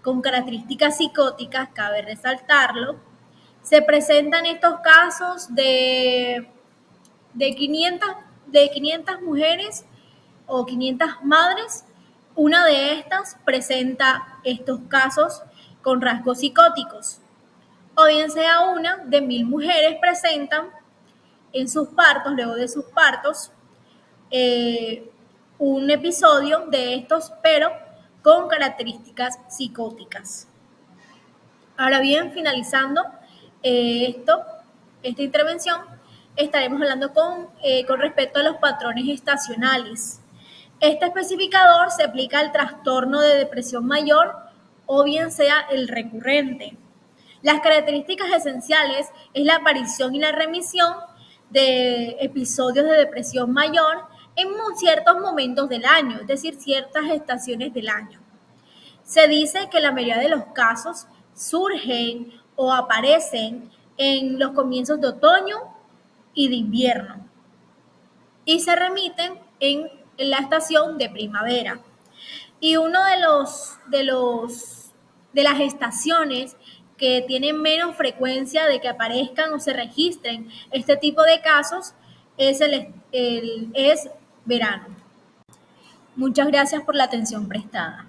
Speaker 1: con características psicóticas, cabe resaltarlo, se presentan estos casos de 500 mujeres o 500 madres, una de estas presenta estos casos con rasgos psicóticos. O bien sea una de 1000 mujeres presentan en sus partos, luego de sus partos, un episodio de estos, pero con características psicóticas. Ahora bien, finalizando esta intervención, estaremos hablando con respecto a los patrones estacionales. Este especificador se aplica al trastorno de depresión mayor o bien sea el recurrente. Las características esenciales es la aparición y la remisión de episodios de depresión mayor en ciertos momentos del año, es decir, ciertas estaciones del año. Se dice que la mayoría de los casos surgen o aparecen en los comienzos de otoño y de invierno y se remiten en la estación de primavera. Y uno de las estaciones que tienen menos frecuencia de que aparezcan o se registren este tipo de casos es verano. Muchas gracias por la atención prestada.